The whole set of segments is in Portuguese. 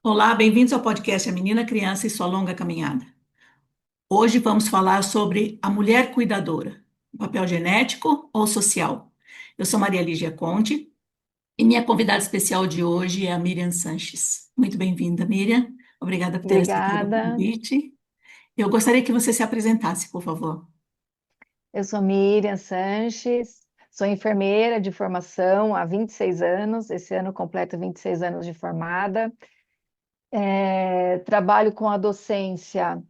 Olá, bem-vindos ao podcast A Menina, Criança e Sua Longa Caminhada. Hoje vamos falar sobre a mulher cuidadora, o papel genético ou social. Eu sou Maria Lígia Conte e minha convidada especial de hoje é a Miriam Sanches. Muito bem-vinda, Miriam. Obrigada por ter aceitado o Obrigada. convite. Eu gostaria que você se apresentasse, por favor. Eu sou Miriam Sanches, sou enfermeira de formação há 26 anos. Esse ano completo 26 anos de formada. Trabalho com a docência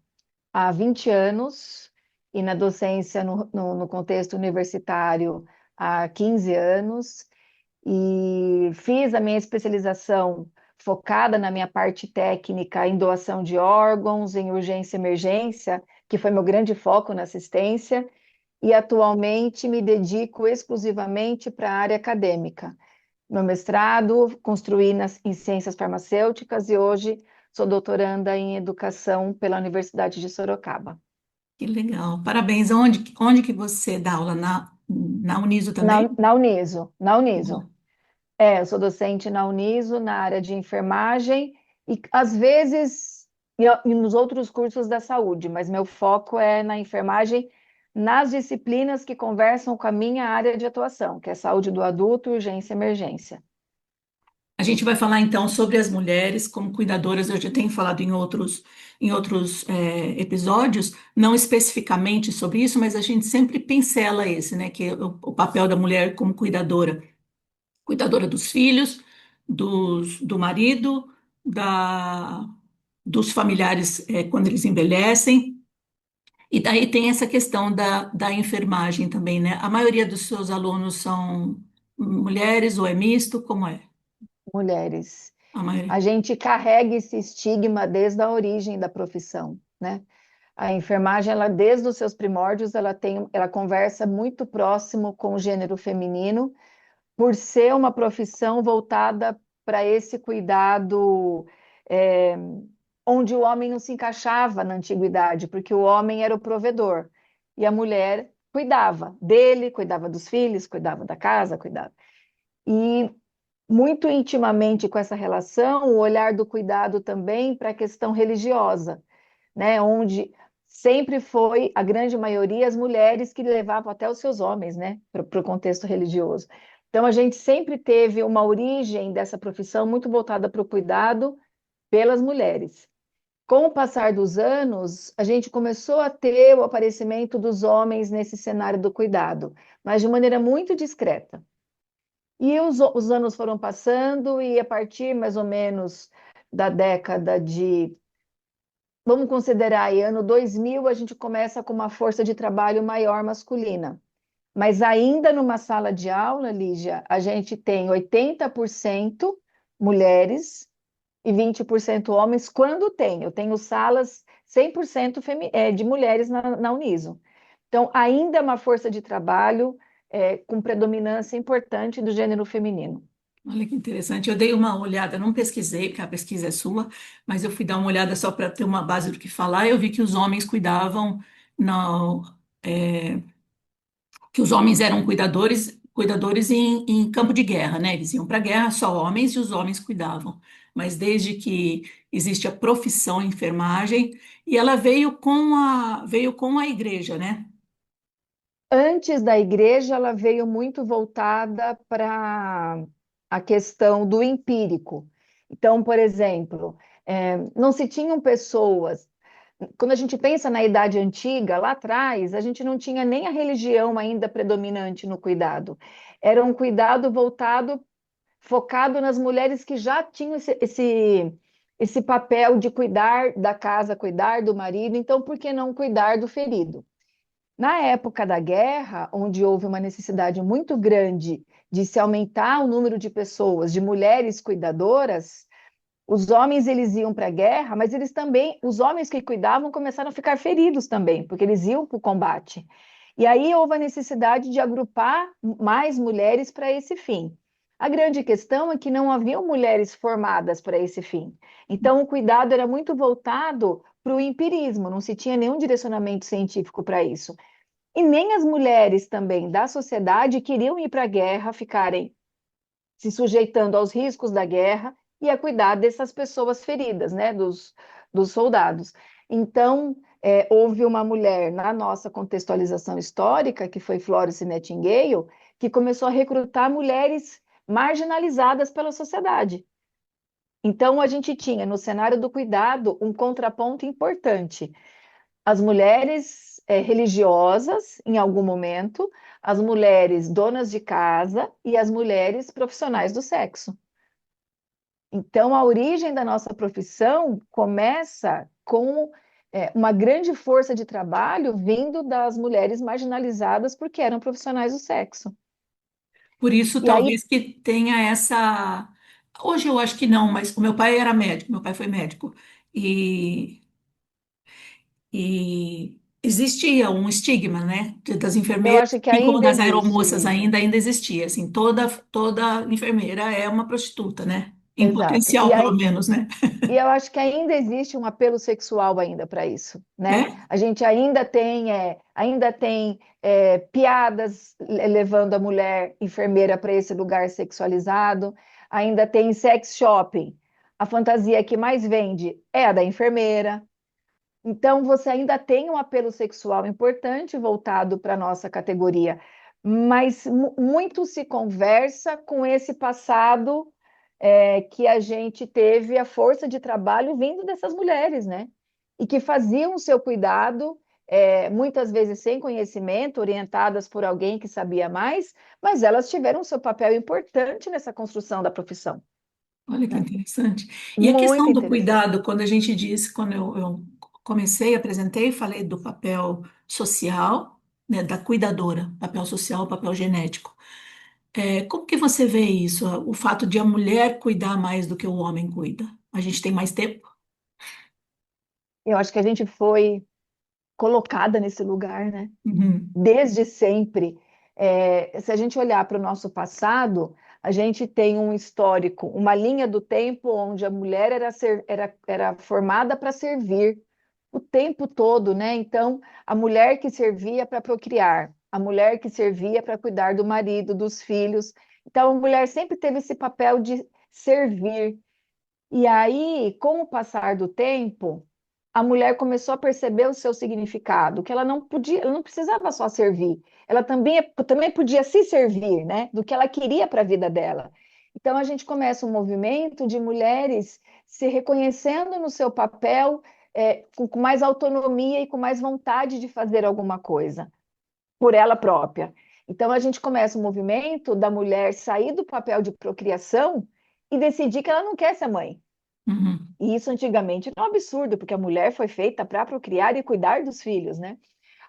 há 20 anos e na docência no contexto universitário há 15 anos. E fiz a minha especialização focada na minha parte técnica em doação de órgãos, em urgência e emergência, que foi meu grande foco na assistência. E atualmente me dedico exclusivamente para a área acadêmica. Meu mestrado construí em ciências farmacêuticas e hoje sou doutoranda em educação pela Universidade de Sorocaba. Que legal. Parabéns. Onde que você dá aula? Na Uniso Na, também? na Uniso, na Uniso. Eu sou docente na Uniso, na área de enfermagem e às vezes e nos outros cursos da saúde, mas meu foco é na enfermagem, nas disciplinas que conversam com a minha área de atuação, que é saúde do adulto, urgência e emergência. A gente vai falar então sobre as mulheres como cuidadoras. Eu já tenho falado em outros episódios, não especificamente sobre isso, mas a gente sempre pincela esse, né? Que é o papel da mulher como cuidadora, cuidadora dos filhos, do marido, da, dos familiares quando eles envelhecem. E daí tem essa questão da enfermagem também, né? A maioria dos seus alunos são mulheres ou é misto? Como é? Mulheres. A maioria. A gente carrega esse estigma desde a origem da profissão, né? A enfermagem, ela desde os seus primórdios, ela conversa muito próximo com o gênero feminino, por ser uma profissão voltada para esse cuidado, é, onde o homem não se encaixava na antiguidade, porque o homem era o provedor e a mulher cuidava dele, cuidava dos filhos, cuidava da casa, cuidava. E muito intimamente com essa relação, o olhar do cuidado também para a questão religiosa, né? Onde sempre foi, a grande maioria, as mulheres que levavam até os seus homens, né? Para o contexto religioso. Então, a gente sempre teve uma origem dessa profissão muito voltada para o cuidado pelas mulheres. Com o passar dos anos, a gente começou a ter o aparecimento dos homens nesse cenário do cuidado, mas de maneira muito discreta. E os anos foram passando, e a partir mais ou menos da década de, vamos considerar aí, ano 2000, a gente começa com uma força de trabalho maior masculina. Mas ainda numa sala de aula, Lígia, a gente tem 80% mulheres e 20% homens, quando tem. Eu tenho salas 100% de mulheres na Uniso. Então, ainda é uma força de trabalho com predominância importante do gênero feminino. Olha que interessante. Eu dei uma olhada, não pesquisei, porque a pesquisa é sua, mas eu fui dar uma olhada só para ter uma base do que falar. Eu vi que os homens cuidavam, não, é, que os homens eram cuidadores em campo de guerra, né? Eles iam para a guerra, só homens, e os homens cuidavam. Mas desde que existe a profissão enfermagem, e ela veio com a igreja, né? Antes da igreja, ela veio muito voltada para a questão do empírico. Então, por exemplo, não se tinham pessoas. Quando a gente pensa na Idade Antiga, lá atrás, a gente não tinha nem a religião ainda predominante no cuidado. Era um cuidado voltado, focado nas mulheres que já tinham esse papel de cuidar da casa, cuidar do marido. Então, por que não cuidar do ferido? Na época da guerra, onde houve uma necessidade muito grande de se aumentar o número de pessoas, de mulheres cuidadoras, os homens eles iam para a guerra, mas eles também, os homens que cuidavam começaram a ficar feridos também, porque eles iam para o combate. E aí houve a necessidade de agrupar mais mulheres para esse fim. A grande questão é que não haviam mulheres formadas para esse fim. Então, o cuidado era muito voltado para o empirismo, não se tinha nenhum direcionamento científico para isso. E nem as mulheres também da sociedade queriam ir para a guerra, ficarem se sujeitando aos riscos da guerra e a cuidar dessas pessoas feridas, né, dos soldados. Então, houve uma mulher na nossa contextualização histórica, que foi Florence Nightingale, que começou a recrutar mulheres marginalizadas pela sociedade. Então, a gente tinha no cenário do cuidado um contraponto importante. As mulheres religiosas, em algum momento, as mulheres donas de casa e as mulheres profissionais do sexo. Então, a origem da nossa profissão começa com uma grande força de trabalho vindo das mulheres marginalizadas porque eram profissionais do sexo. Por isso, E aí, talvez que tenha essa. Hoje eu acho que não, mas o meu pai era médico, meu pai foi médico. E, e existia um estigma, né, das eu enfermeiras, acho que assim como ainda das existe, aeromoças Lígia. ainda existia. Assim, toda enfermeira é uma prostituta, né? Em Exato. potencial, pelo menos, né? E eu acho que ainda existe um apelo sexual ainda para isso, né? É? A gente ainda tem piadas levando a mulher enfermeira para esse lugar sexualizado, ainda tem sex shopping. A fantasia que mais vende é a da enfermeira. Então, você ainda tem um apelo sexual importante voltado para a nossa categoria, mas muito se conversa com esse passado que a gente teve a força de trabalho vindo dessas mulheres, né? E que faziam o seu cuidado, muitas vezes sem conhecimento, orientadas por alguém que sabia mais, mas elas tiveram o seu papel importante nessa construção da profissão, Olha que né? interessante. E a Muito questão do interessante. cuidado, quando a gente diz, quando eu comecei, apresentei, falei do papel social, né, da cuidadora, papel social, papel genético. Como que você vê isso? O fato de a mulher cuidar mais do que o homem cuida? A gente tem mais tempo? Eu acho que a gente foi colocada nesse lugar, né? Uhum, Desde sempre. Se a gente olhar para o nosso passado, a gente tem um histórico, uma linha do tempo onde a mulher era formada para servir o tempo todo, né? Então, a mulher que servia para procriar, a mulher que servia para cuidar do marido, dos filhos. Então, a mulher sempre teve esse papel de servir. E aí, com o passar do tempo, a mulher começou a perceber o seu significado, que ela não podia, ela não precisava só servir, ela também podia se servir, né, do que ela queria para a vida dela. Então a gente começa um movimento de mulheres se reconhecendo no seu papel, com mais autonomia e com mais vontade de fazer alguma coisa por ela própria. Então a gente começa um movimento da mulher sair do papel de procriação e decidir que ela não quer ser mãe. uhum, E isso antigamente era um absurdo, porque a mulher foi feita para procriar e cuidar dos filhos, né?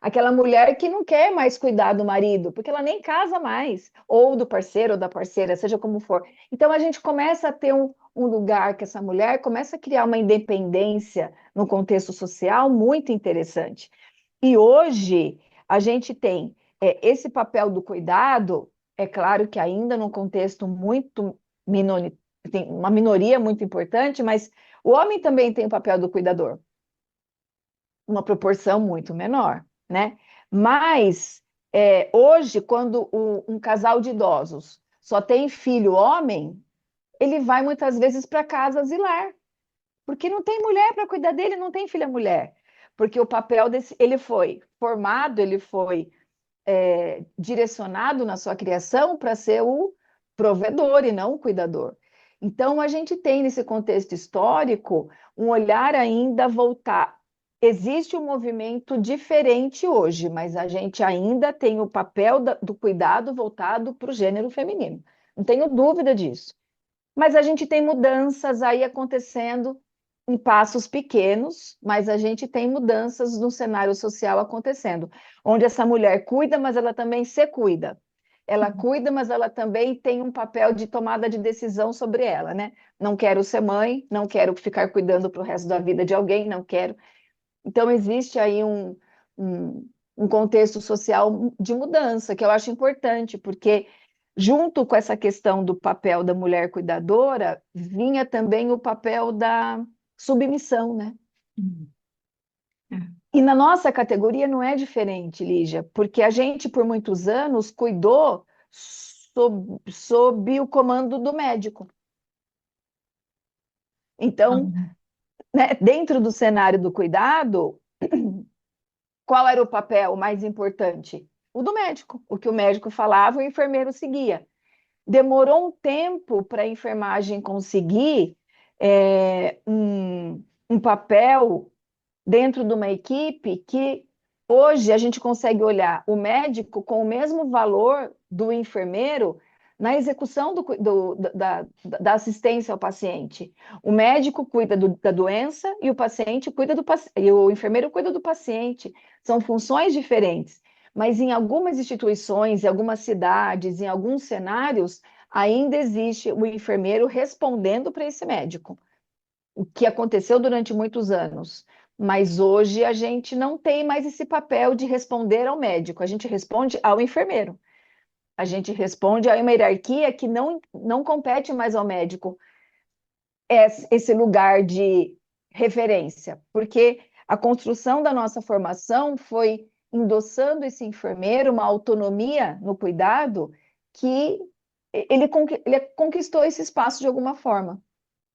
Aquela mulher que não quer mais cuidar do marido, porque ela nem casa mais, ou do parceiro ou da parceira, seja como for. Então a gente começa a ter um lugar que essa mulher começa a criar uma independência no contexto social muito interessante. E hoje a gente tem esse papel do cuidado, é claro que ainda num contexto muito minori, tem uma minoria muito importante, mas o homem também tem o papel do cuidador, uma proporção muito menor, né? Mas hoje, quando um casal de idosos só tem filho homem, ele vai muitas vezes para casa asilar, porque não tem mulher para cuidar dele, não tem filha mulher. Porque o papel desse, ele foi formado, ele foi direcionado na sua criação para ser o provedor e não o cuidador. Então, a gente tem nesse contexto histórico um olhar ainda voltar. Existe um movimento diferente hoje, mas a gente ainda tem o papel do cuidado voltado para o gênero feminino. Não tenho dúvida disso. Mas a gente tem mudanças aí acontecendo em passos pequenos, mas a gente tem mudanças no cenário social acontecendo, onde essa mulher cuida, mas ela também se cuida. Ela cuida, mas ela também tem um papel de tomada de decisão sobre ela, né? Não quero ser mãe, não quero ficar cuidando para o resto da vida de alguém, não quero. Então, existe aí um, um contexto social de mudança que eu acho importante, porque junto com essa questão do papel da mulher cuidadora, vinha também o papel da submissão, né? uhum. É. E na nossa categoria não é diferente, Lígia, porque a gente, por muitos anos, cuidou sob o comando do médico. Então, né, dentro do cenário do cuidado, qual era o papel mais importante? O do médico. O que o médico falava, o enfermeiro seguia. Demorou um tempo para a enfermagem conseguir um papel dentro de uma equipe que hoje a gente consegue olhar o médico com o mesmo valor do enfermeiro na execução da assistência ao paciente. O médico cuida da doença e o paciente cuida e o enfermeiro cuida do paciente. São funções diferentes. Mas em algumas instituições, em algumas cidades, em alguns cenários, ainda existe o enfermeiro respondendo para esse médico, o que aconteceu durante muitos anos. Mas hoje a gente não tem mais esse papel de responder ao médico, a gente responde ao enfermeiro. A gente responde a uma hierarquia que não compete mais ao médico esse lugar de referência, porque a construção da nossa formação foi endossando esse enfermeiro uma autonomia no cuidado que ele conquistou esse espaço de alguma forma,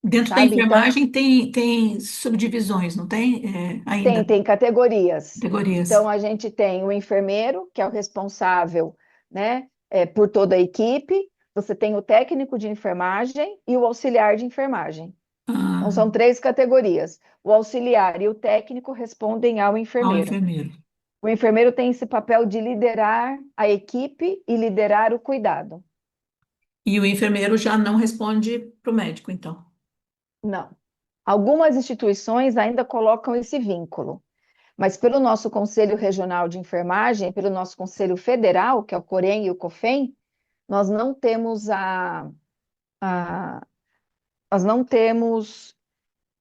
Dentro da sabe? Então, enfermagem tem subdivisões, não tem? Ainda, tem categorias. categorias. Então, a gente tem o enfermeiro, que é o responsável, né, por toda a equipe. Você tem o técnico de enfermagem e o auxiliar de enfermagem. Então, Ah, são três categorias. O auxiliar e o técnico respondem ao ao enfermeiro. enfermeiro. O enfermeiro tem esse papel de liderar a equipe e liderar o cuidado. E o enfermeiro já não responde para o médico, então. Não. Algumas instituições ainda colocam esse vínculo. Mas pelo nosso Conselho Regional de Enfermagem, pelo nosso Conselho Federal, que é o COREN e o COFEN, nós não temos a- nós não temos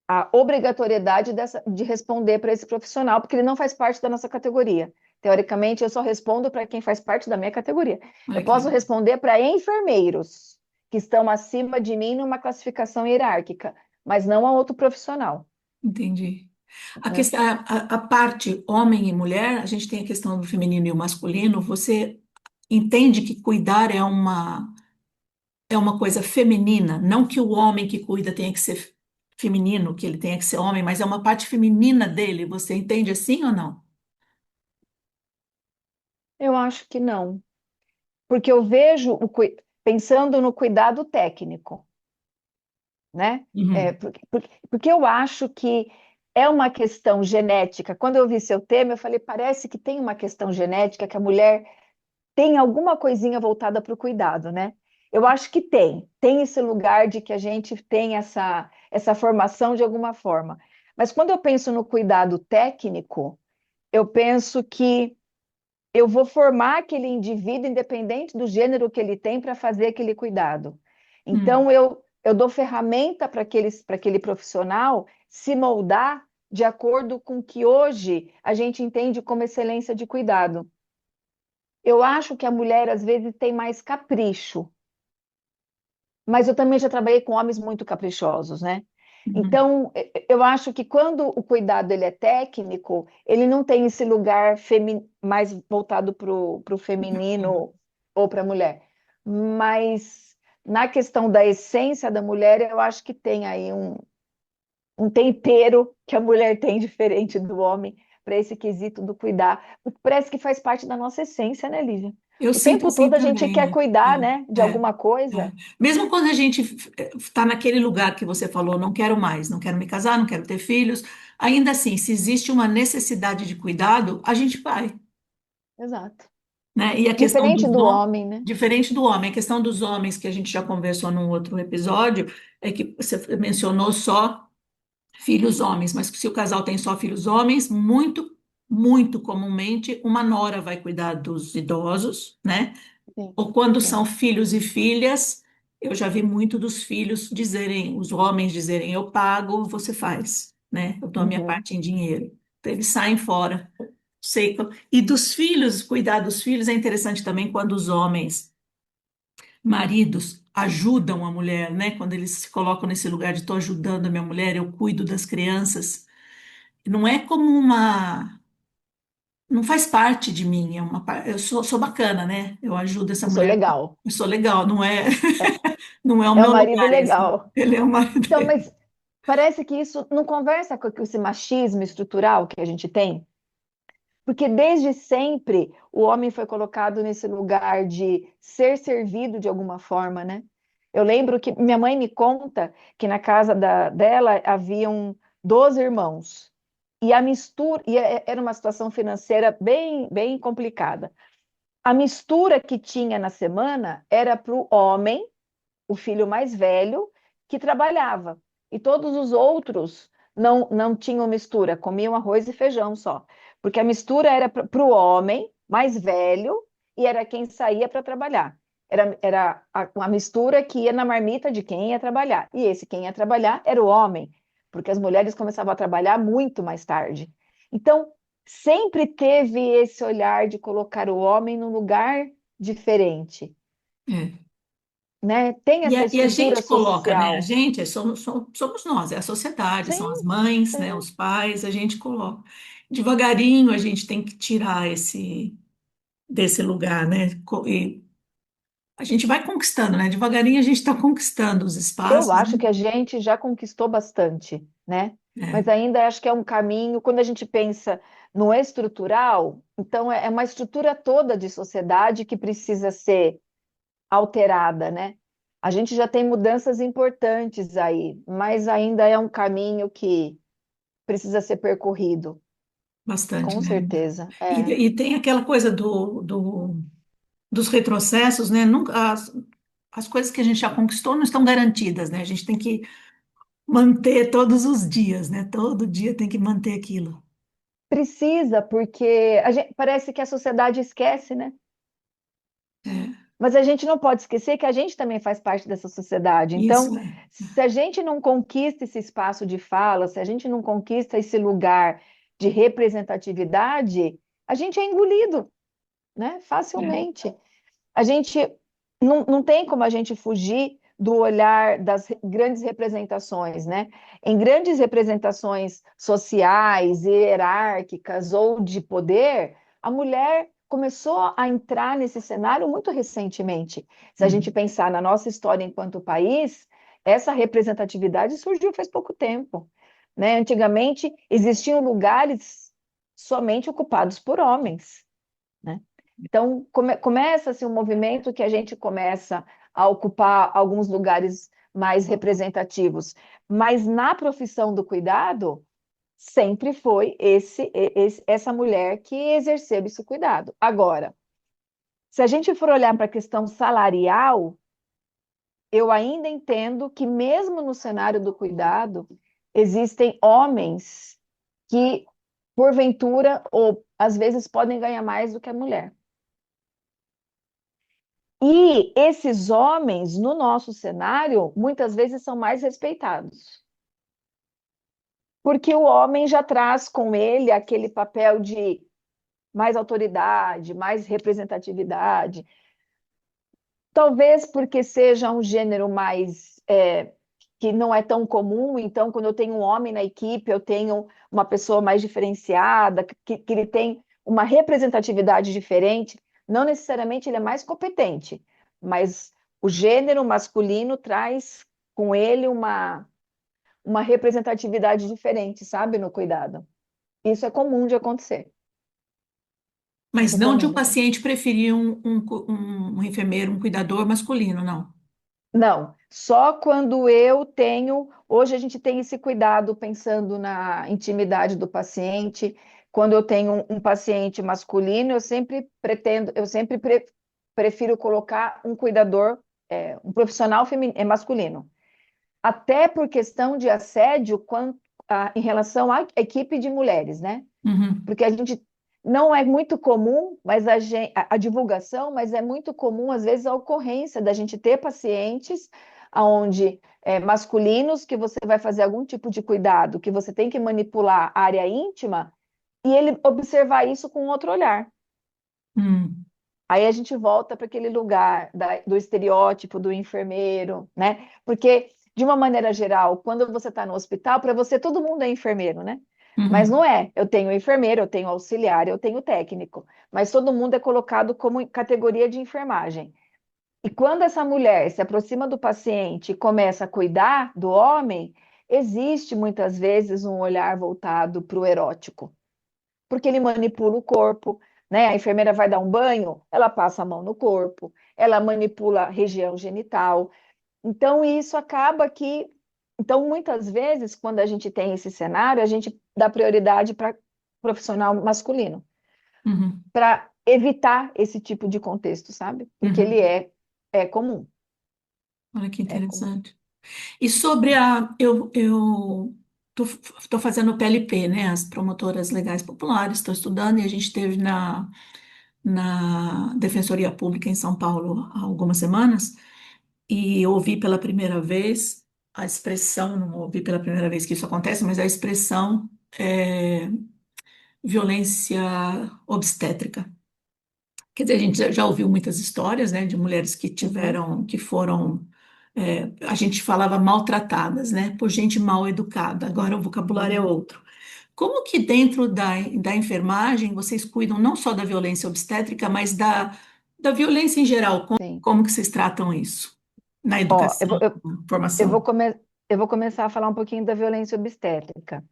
a obrigatoriedade de responder para esse profissional, porque ele não faz parte da nossa categoria. Teoricamente, eu só respondo para quem faz parte da minha categoria. Eu Olha que posso legal. responder para enfermeiros que estão acima de mim numa classificação hierárquica, mas não a outro profissional, Entendi. A, né? questão, a parte homem e mulher, a gente tem a questão do feminino e o masculino. Você entende que cuidar é uma coisa feminina, não que o homem que cuida tenha que ser feminino, que ele tenha que ser homem, mas é uma parte feminina dele. Você entende assim ou não? Eu acho que não, porque eu vejo pensando no cuidado técnico, né? Uhum. Porque eu acho que é uma questão genética. Quando eu vi seu tema, eu falei, parece que tem uma questão genética que a mulher tem alguma coisinha voltada para o cuidado, né? Eu acho que tem esse lugar de que a gente tem essa formação de alguma forma. Mas quando eu penso no cuidado técnico, eu penso que eu vou formar aquele indivíduo independente do gênero que ele tem para fazer aquele cuidado. Hum. Então, eu dou ferramenta para aquele profissional se moldar de acordo com o que hoje a gente entende como excelência de cuidado. Eu acho que a mulher, às vezes, tem mais capricho, mas eu também já trabalhei com homens muito caprichosos, né? Uhum. Então, eu acho que quando o cuidado ele é técnico, ele não tem esse lugar mais voltado para o feminino ou para a mulher. Mas na questão da essência da mulher, eu acho que tem aí um tempero que a mulher tem diferente do homem para esse quesito do cuidar. Parece que faz parte da nossa essência, né, Lívia? Eu O sinto tempo assim todo a gente quer também. cuidar, né, de É, alguma é. coisa. Mesmo quando a gente está naquele lugar que você falou, não quero mais, não quero me casar, não quero ter filhos, ainda assim, se existe uma necessidade de cuidado, a gente vai, Exato. né? E a questão Diferente dos do homens, homem, né? diferente do homem, a questão dos homens que a gente já conversou num outro episódio, é que você mencionou só filhos homens, mas se o casal tem só filhos homens, muito comumente uma nora vai cuidar dos idosos, né? Sim, Ou quando são sim. filhos e filhas, eu já vi muito dos filhos dizerem, os homens dizerem, eu pago, você faz, né? Eu dou a minha Uhum. parte em dinheiro. Então eles saem fora. Sei, e dos filhos, cuidar dos filhos é interessante também quando os homens, maridos, ajudam a mulher, né? Quando eles se colocam nesse lugar de estou ajudando a minha mulher, eu cuido das crianças. Não é como uma. Não faz parte de mim, eu sou bacana, né? Eu ajudo essa Eu sou mulher. legal. Eu sou legal, não é, não é o É o meu marido lugar esse. legal. Ele é o marido Então, mas dele. Parece que isso não conversa com esse machismo estrutural que a gente tem, porque desde sempre o homem foi colocado nesse lugar de ser servido de alguma forma, né? Eu lembro que minha mãe me conta que na casa dela haviam 12 irmãos. E a mistura, era uma situação financeira bem complicada. A mistura que tinha na semana era para o homem, o filho mais velho, que trabalhava. E todos os outros não tinham mistura, comiam arroz e feijão só. Porque a mistura era para o homem mais velho e era quem saía para trabalhar. Era uma mistura que ia na marmita de quem ia trabalhar. E esse quem ia trabalhar era o homem, porque as mulheres começavam a trabalhar muito mais tarde. Então, sempre teve esse olhar de colocar o homem num lugar diferente, É. né? Tem essa E a estrutura gente coloca, né? A social. gente somos nós, é a sociedade, são as Sim, mães, né? é. Os pais, a gente coloca. Devagarinho a gente tem que tirar esse desse lugar, né? E a gente vai conquistando, né? Devagarinho a gente está conquistando os Eu espaços, acho né? que a gente já conquistou bastante, né? Mas É, ainda acho que é um caminho, quando a gente pensa no estrutural, então é uma estrutura toda de sociedade que precisa ser alterada, né? A gente já tem mudanças importantes aí, mas ainda é um caminho que precisa ser percorrido, bastante, com né? certeza. É. E tem aquela coisa dos retrocessos, né? Nunca, as coisas que a gente já conquistou não estão garantidas, né? A gente tem que manter todos os dias, né? Todo dia tem que manter aquilo. Precisa, porque parece que a sociedade esquece, né? É, Mas a gente não pode esquecer que a gente também faz parte dessa sociedade. Então, isso é. se a gente não conquista esse espaço de fala, se a gente não conquista esse lugar de representatividade, a gente é engolido, né? É. Facilmente. A gente não tem como a gente fugir do olhar das grandes representações, né? Em grandes representações sociais, hierárquicas ou de poder, a mulher começou a entrar nesse cenário muito recentemente. Se a gente Hum. pensar na nossa história enquanto país, essa representatividade surgiu faz pouco tempo, né? Antigamente existiam lugares somente ocupados por homens, né? Então, começa-se um movimento que a gente começa a ocupar alguns lugares mais representativos, mas na profissão do cuidado, sempre foi essa mulher que exerceu esse cuidado. Agora, se a gente for olhar para a questão salarial, eu ainda entendo que, mesmo no cenário do cuidado, existem homens que, porventura, ou às vezes podem ganhar mais do que a mulher. E esses homens, no nosso cenário, muitas vezes são mais respeitados, porque o homem já traz com ele aquele papel de mais autoridade, mais representatividade. Talvez porque seja um gênero mais que não é tão comum, então, quando eu tenho um homem na equipe, eu tenho uma pessoa mais diferenciada, que ele tem uma representatividade diferente. Não necessariamente ele é mais competente, mas o gênero masculino traz com ele uma representatividade diferente, sabe, no cuidado. Isso é comum de acontecer. Mas Isso é não de comum um de acontecer. paciente preferir um enfermeiro, um cuidador masculino, não. Não, só quando eu tenho. Hoje a gente tem esse cuidado pensando na intimidade do paciente. Quando eu tenho um paciente masculino, eu sempre prefiro colocar um cuidador, um profissional masculino. Até por questão de assédio em relação à equipe de mulheres, né? Uhum. Porque a gente não é muito comum, mas a divulgação, mas é muito comum, às vezes, a ocorrência da gente ter pacientes onde masculinos que você vai fazer algum tipo de cuidado, que você tem que manipular a área íntima, e ele observar isso com outro olhar. Hum. Aí a gente volta para aquele lugar do estereótipo do enfermeiro, né? Porque, de uma maneira geral, quando você está no hospital, para você todo mundo é enfermeiro, né? Mas Uhum. não é. Eu tenho enfermeiro, eu tenho auxiliar, eu tenho técnico. Mas todo mundo é colocado como em categoria de enfermagem. E quando essa mulher se aproxima do paciente e começa a cuidar do homem, existe muitas vezes um olhar voltado para o erótico, porque ele manipula o corpo, né? A enfermeira vai dar um banho, ela passa a mão no corpo, ela manipula a região genital. Então, isso acaba que. Então, muitas vezes, quando a gente tem esse cenário, a gente dá prioridade para profissional masculino, Uhum, para evitar esse tipo de contexto, sabe? Porque ele uhum. é comum, Olha que é comum. interessante. E sobre a. Eu tô fazendo PLP, né? As promotoras legais populares, estou estudando e a gente esteve na Defensoria Pública em São Paulo há algumas semanas e eu ouvi pela primeira vez a expressão, não ouvi pela primeira vez que isso acontece, mas a expressão violência obstétrica. Quer dizer, a gente já ouviu muitas histórias, né, de mulheres que Uhum, tiveram, que foram, a gente falava maltratadas, né, por gente mal educada. Agora o vocabulário é uhum, outro. Como que dentro da enfermagem vocês cuidam não só da violência obstétrica, mas da violência em geral? sim. Como que vocês tratam isso na Ó, educação, eu vou formação? eu vou começar a falar um pouquinho da violência obstétrica.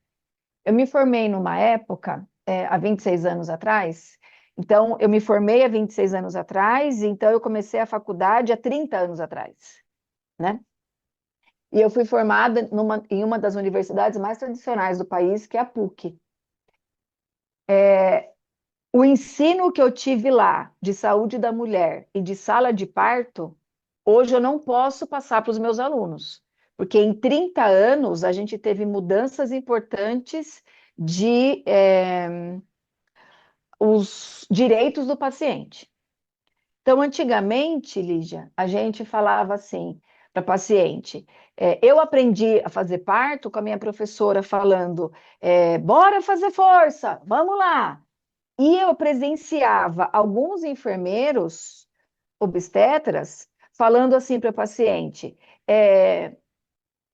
Eu me formei numa época, há 26 anos atrás, então eu me formei há 26 anos atrás, então eu comecei a faculdade há 30 anos atrás, né? E eu fui formada em uma das universidades mais tradicionais do país, que é a PUC. O ensino que eu tive lá de saúde da mulher e de sala de parto, hoje eu não posso passar para os meus alunos, porque em 30 anos a gente teve mudanças importantes de os direitos do paciente. Então, antigamente, Lígia, a gente falava assim para paciente. Eu aprendi a fazer parto com a minha professora falando: bora fazer força, vamos lá. E eu presenciava alguns enfermeiros obstetras falando assim para o paciente: é,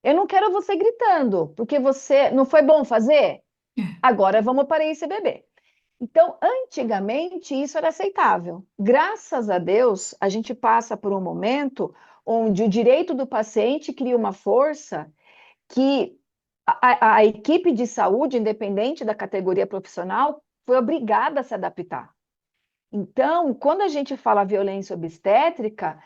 eu não quero você gritando, porque você não foi bom fazer? É. Agora vamos para esse bebê. Então, antigamente, isso era aceitável. Graças a Deus, a gente passa por um momento onde o direito do paciente cria uma força que a equipe de saúde, independente da categoria profissional, foi obrigada a se adaptar. Então, quando a gente fala violência obstétrica,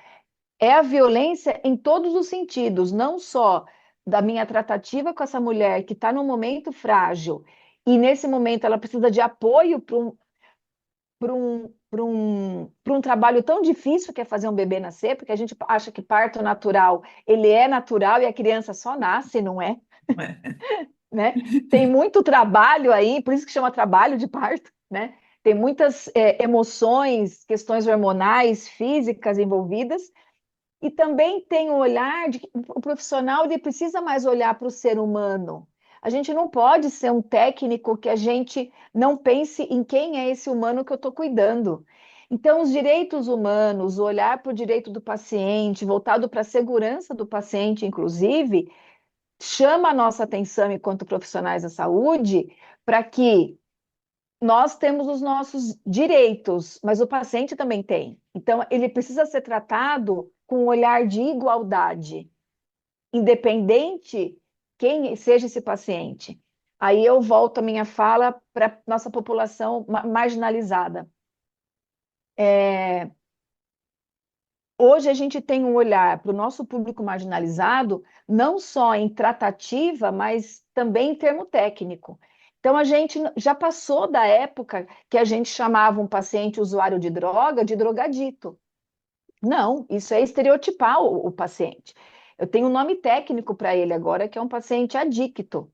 é a violência em todos os sentidos, não só da minha tratativa com essa mulher que está num momento frágil e nesse momento ela precisa de apoio para um trabalho tão difícil que é fazer um bebê nascer, porque a gente acha que parto natural, ele é natural e a criança só nasce, não é, É. né? Tem muito trabalho aí, por isso que chama trabalho de parto, né? Tem muitas emoções, questões hormonais, físicas envolvidas, e também tem o olhar de que o profissional ele precisa mais olhar para o ser humano. A gente não pode ser um técnico que a gente não pense em quem é esse humano que eu estou cuidando. Então, os direitos humanos, o olhar para o direito do paciente, voltado para a segurança do paciente, inclusive, chama a nossa atenção enquanto profissionais da saúde para que nós temos os nossos direitos, mas o paciente também tem. Então, ele precisa ser tratado com um olhar de igualdade, independente quem seja esse paciente. Aí eu volto a minha fala para a nossa população marginalizada. Hoje a gente tem um olhar para o nosso público marginalizado, não só em tratativa, mas também em termo técnico. Então, a gente já passou da época que a gente chamava um paciente usuário de droga de drogadito. Não, isso é estereotipar o paciente. Eu tenho um nome técnico para ele agora, que é um paciente adicto.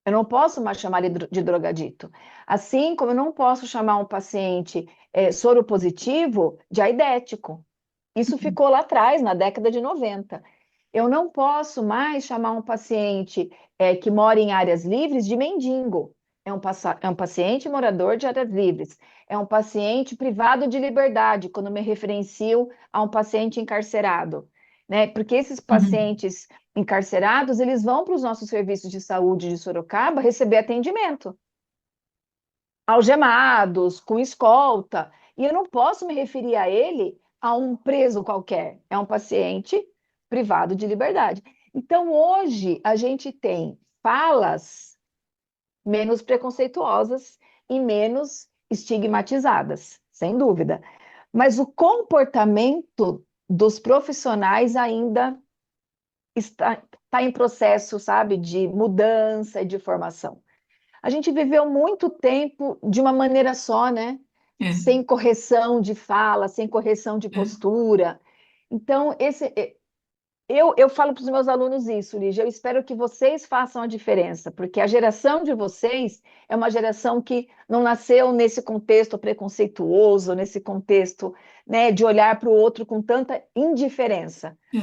Eu não posso mais chamar ele de drogadito. Assim como eu não posso chamar um paciente soropositivo de aidético. Isso ficou lá atrás, na década de 90. Eu não posso mais chamar um paciente que mora em áreas livres de mendigo. É um paciente morador de áreas livres. É um paciente privado de liberdade, quando me referencio a um paciente encarcerado. Né? Porque esses Uhum, pacientes encarcerados, eles vão para os nossos serviços de saúde de Sorocaba receber atendimento algemados, com escolta, e eu não posso me referir a ele a um preso qualquer, é um paciente privado de liberdade. Então, hoje, a gente tem falas menos preconceituosas e menos estigmatizadas, sem dúvida. Mas o comportamento dos profissionais ainda está em processo, sabe, de mudança e de formação. A gente viveu muito tempo de uma maneira só, né? É, Sem correção de fala, sem correção de é, postura. Então, eu falo para os meus alunos isso, Lígia, eu espero que vocês façam a diferença, porque a geração de vocês é uma geração que não nasceu nesse contexto preconceituoso, nesse contexto, né, de olhar para o outro com tanta indiferença. é,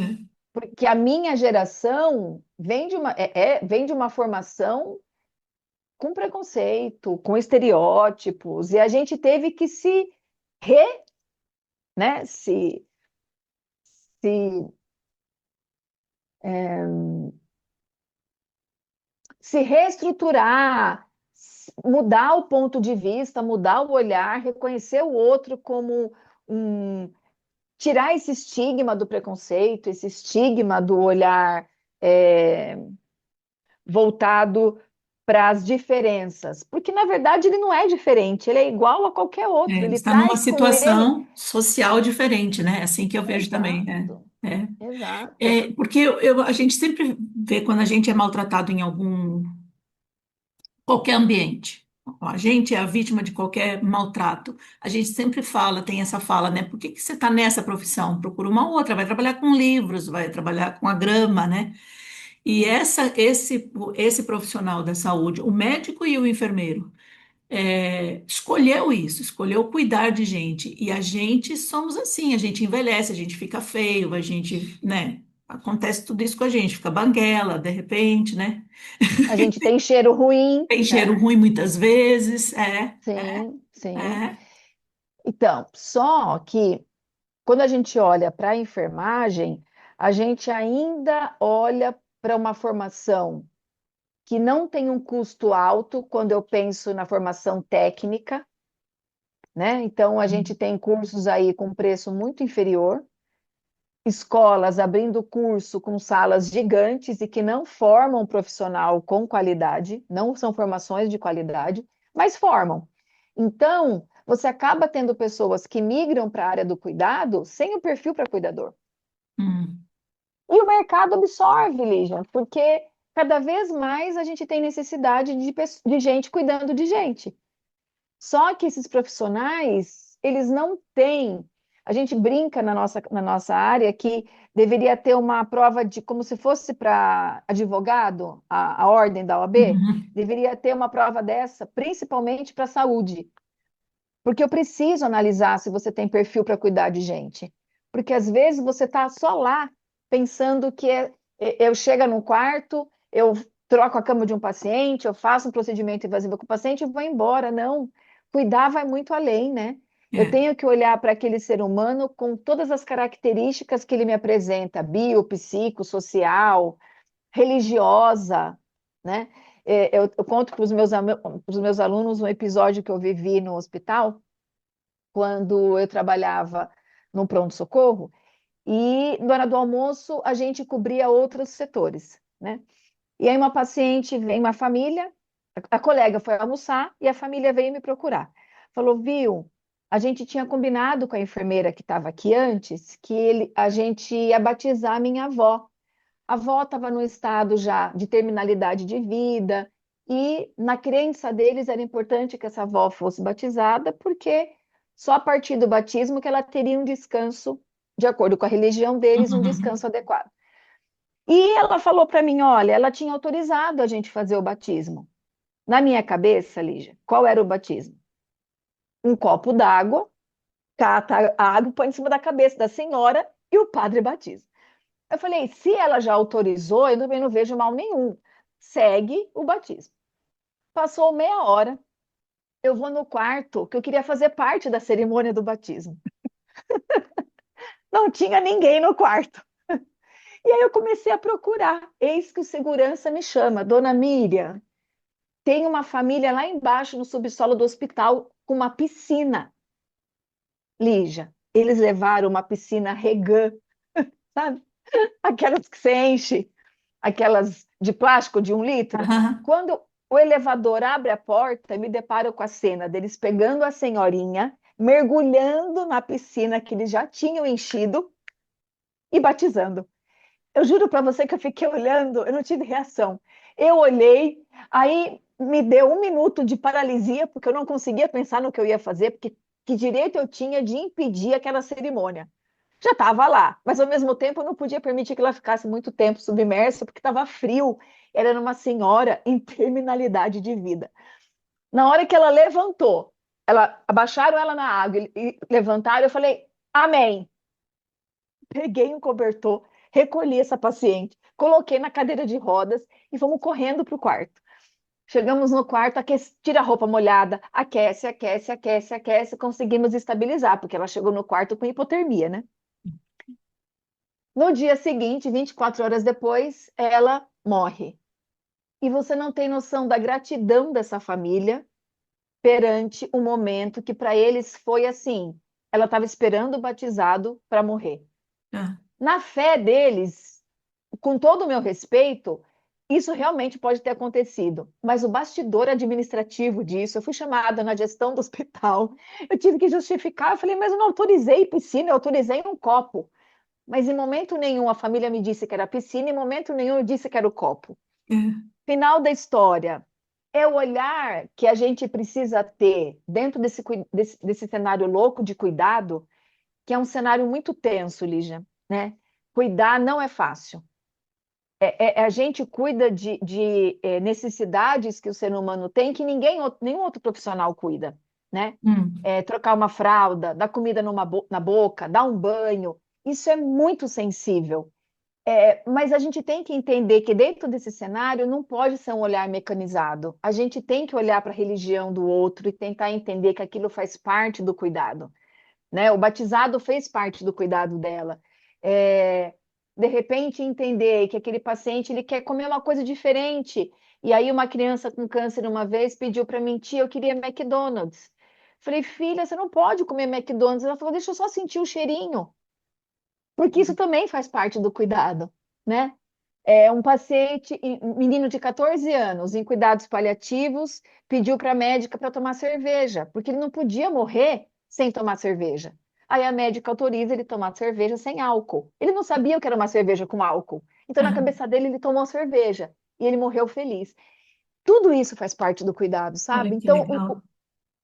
Porque a minha geração vem de uma formação com preconceito, com estereótipos, e a gente teve que né, se, se reestruturar, mudar o ponto de vista, mudar o olhar, reconhecer o outro como um, tirar esse estigma do preconceito, esse estigma do olhar é, voltado para as diferenças, porque na verdade ele não é diferente, ele é igual a qualquer outro, ele está numa traz com ele. situação social diferente, né? É assim que eu vejo também, né? Exato, É. exato. Porque a gente sempre vê quando a gente é maltratado em algum, qualquer ambiente. A gente é a vítima de qualquer maltrato. A gente sempre fala, tem essa fala, né? Por que que você está nessa profissão? Procura uma outra, vai trabalhar com livros, vai trabalhar com a grama, né? E esse profissional da saúde, o médico e o enfermeiro, escolheu isso, escolheu cuidar de gente. E a gente somos assim, a gente envelhece, a gente fica feio, a gente, né? Acontece tudo isso com a gente, fica banguela, de repente, né? A gente tem cheiro ruim, Tem cheiro né? ruim muitas vezes, Sim, sim. é. Então, só que quando a gente olha para a enfermagem, a gente ainda olha para uma formação que não tem um custo alto quando eu penso na formação técnica, né? Então, a gente tem cursos aí com preço muito inferior, escolas abrindo curso com salas gigantes e que não formam um profissional com qualidade, não são formações de qualidade, mas formam. Então, você acaba tendo pessoas que migram para a área do cuidado sem o perfil para cuidador. Hum, E o mercado absorve, Lígia, porque cada vez mais a gente tem necessidade de gente cuidando de gente. Só que esses profissionais, eles não têm. A gente brinca na nossa área que deveria ter uma prova de, como se fosse para advogado, a ordem da OAB, uhum, deveria ter uma prova dessa, principalmente para a saúde. Porque eu preciso analisar se você tem perfil para cuidar de gente. Porque às vezes você está só lá pensando que eu chego no quarto, eu troco a cama de um paciente, eu faço um procedimento invasivo com o paciente e vou embora. Não, cuidar vai muito além, né? Eu é, tenho que olhar para aquele ser humano com todas as características que ele me apresenta, bio, psico, social, religiosa, né? Eu conto para os meus alunos um episódio que eu vivi no hospital, quando eu trabalhava no pronto-socorro, e na hora do almoço a gente cobria outros setores, né? E aí uma paciente, vem uma família, a colega foi almoçar e a família veio me procurar. Falou, viu, a gente tinha combinado com a enfermeira que estava aqui antes que a gente ia batizar a minha avó. A avó estava no estado já de terminalidade de vida e na crença deles era importante que essa avó fosse batizada porque só a partir do batismo que ela teria um descanso, de acordo com a religião deles, um uhum, descanso adequado. E ela falou para mim, olha, ela tinha autorizado a gente fazer o batismo. Na minha cabeça, Lígia, qual era o batismo? Um copo d'água, cata a água, põe em cima da cabeça da senhora e o padre batiza. Eu falei, se ela já autorizou, eu também não vejo mal nenhum. Segue o batismo. Passou meia hora, eu vou no quarto, que eu queria fazer parte da cerimônia do batismo. Não tinha ninguém no quarto. E aí eu comecei a procurar. Eis que o segurança me chama, Dona Miriam, tem uma família lá embaixo no subsolo do hospital com uma piscina. Lígia, eles levaram uma piscina Regan, sabe? Aquelas que você enche. aquelas de plástico de 1 litro. Aham. Quando o elevador abre a porta, eu me deparo com a cena deles pegando a senhorinha, mergulhando na piscina que eles já tinham enchido e batizando. Eu juro para você que eu fiquei olhando, eu não tive reação. Eu olhei, aí me deu 1 minuto de paralisia, porque eu não conseguia pensar no que eu ia fazer, porque que direito eu tinha de impedir aquela cerimônia? Já estava lá, mas ao mesmo tempo eu não podia permitir que ela ficasse muito tempo submersa, porque estava frio. Ela era uma senhora em terminalidade de vida. Na hora que ela levantou, abaixaram ela na água e levantaram, eu falei, amém. Peguei um cobertor, recolhi essa paciente, coloquei na cadeira de rodas e fomos correndo para o quarto. Chegamos no quarto, tira a roupa molhada, aquece, aquece, aquece, aquece, conseguimos estabilizar, porque ela chegou no quarto com hipotermia, né? No dia seguinte, 24 horas depois, ela morre. E você não tem noção da gratidão dessa família perante um momento que para eles foi assim: ela estava esperando o batizado para morrer. Ah, Na fé deles, com todo o meu respeito, isso realmente pode ter acontecido, mas o bastidor administrativo disso, eu fui chamada na gestão do hospital, eu tive que justificar, eu falei, mas eu não autorizei piscina, eu autorizei um copo. Mas em momento nenhum a família me disse que era piscina, em momento nenhum eu disse que era o copo. é. Final da história. É o olhar que a gente precisa ter dentro desse cenário louco de cuidado, que é um cenário muito tenso, Lígia, né? Cuidar não é fácil. A gente cuida de necessidades que o ser humano tem que nenhum outro profissional cuida, né? Hum. Trocar uma fralda, dar comida na boca, dar um banho, isso é muito sensível. Mas a gente tem que entender que dentro desse cenário não pode ser um olhar mecanizado. A gente tem que olhar para a religião do outro e tentar entender que aquilo faz parte do cuidado, né? O batizado fez parte do cuidado dela. É, de repente entender que aquele paciente ele quer comer uma coisa diferente. E aí uma criança com câncer uma vez pediu para mim, tia, eu queria McDonald's. Falei, filha, você não pode comer McDonald's. Ela falou, deixa eu só sentir o cheirinho, porque isso também faz parte do cuidado, né? Um paciente, um menino de 14 anos, em cuidados paliativos, pediu para a médica para tomar cerveja, porque ele não podia morrer sem tomar cerveja. Aí a médica autoriza ele tomar cerveja sem álcool. Ele não sabia o que era uma cerveja com álcool. Então, na Ah, cabeça dele, ele tomou cerveja e ele morreu feliz. Tudo isso faz parte do cuidado, olha sabe? que Então, legal.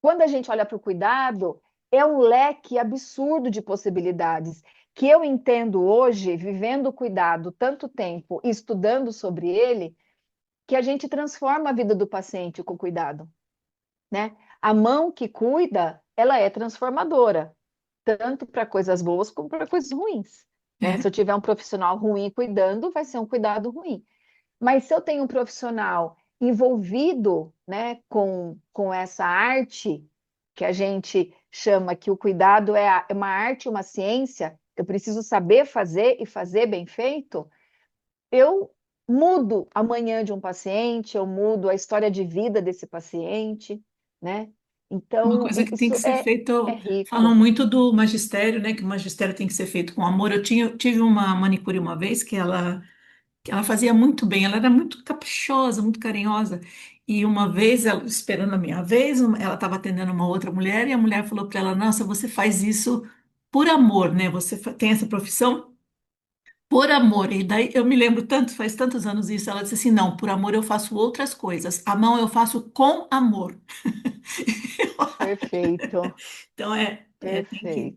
quando a gente olha para o cuidado, é um leque absurdo de possibilidades que eu entendo hoje, vivendo o cuidado tanto tempo e estudando sobre ele, que a gente transforma a vida do paciente com cuidado, né? A mão que cuida, ela é transformadora, tanto para coisas boas como para coisas ruins, né? Se É. eu tiver um profissional ruim cuidando, vai ser um cuidado ruim. Mas se eu tenho um profissional envolvido, né, com essa arte, que a gente chama que o cuidado é uma arte, uma ciência, eu preciso saber fazer e fazer bem feito, eu mudo amanhã de um paciente, eu mudo a história de vida desse paciente, né? Uma Então, coisa que tem que isso ser é feito, falam rico. muito do magistério, né? Que o magistério tem que ser feito com amor. Tive uma manicure uma vez que ela fazia muito bem, ela era muito caprichosa, muito carinhosa. E uma vez, esperando a minha vez, ela estava atendendo uma outra mulher e a mulher falou para ela: Nossa, você faz isso por amor, né? Você tem essa profissão por amor. E daí eu me lembro tanto, faz tantos anos isso. Ela disse assim: Não, por amor eu faço outras coisas. A mão eu faço com amor. Perfeito, Então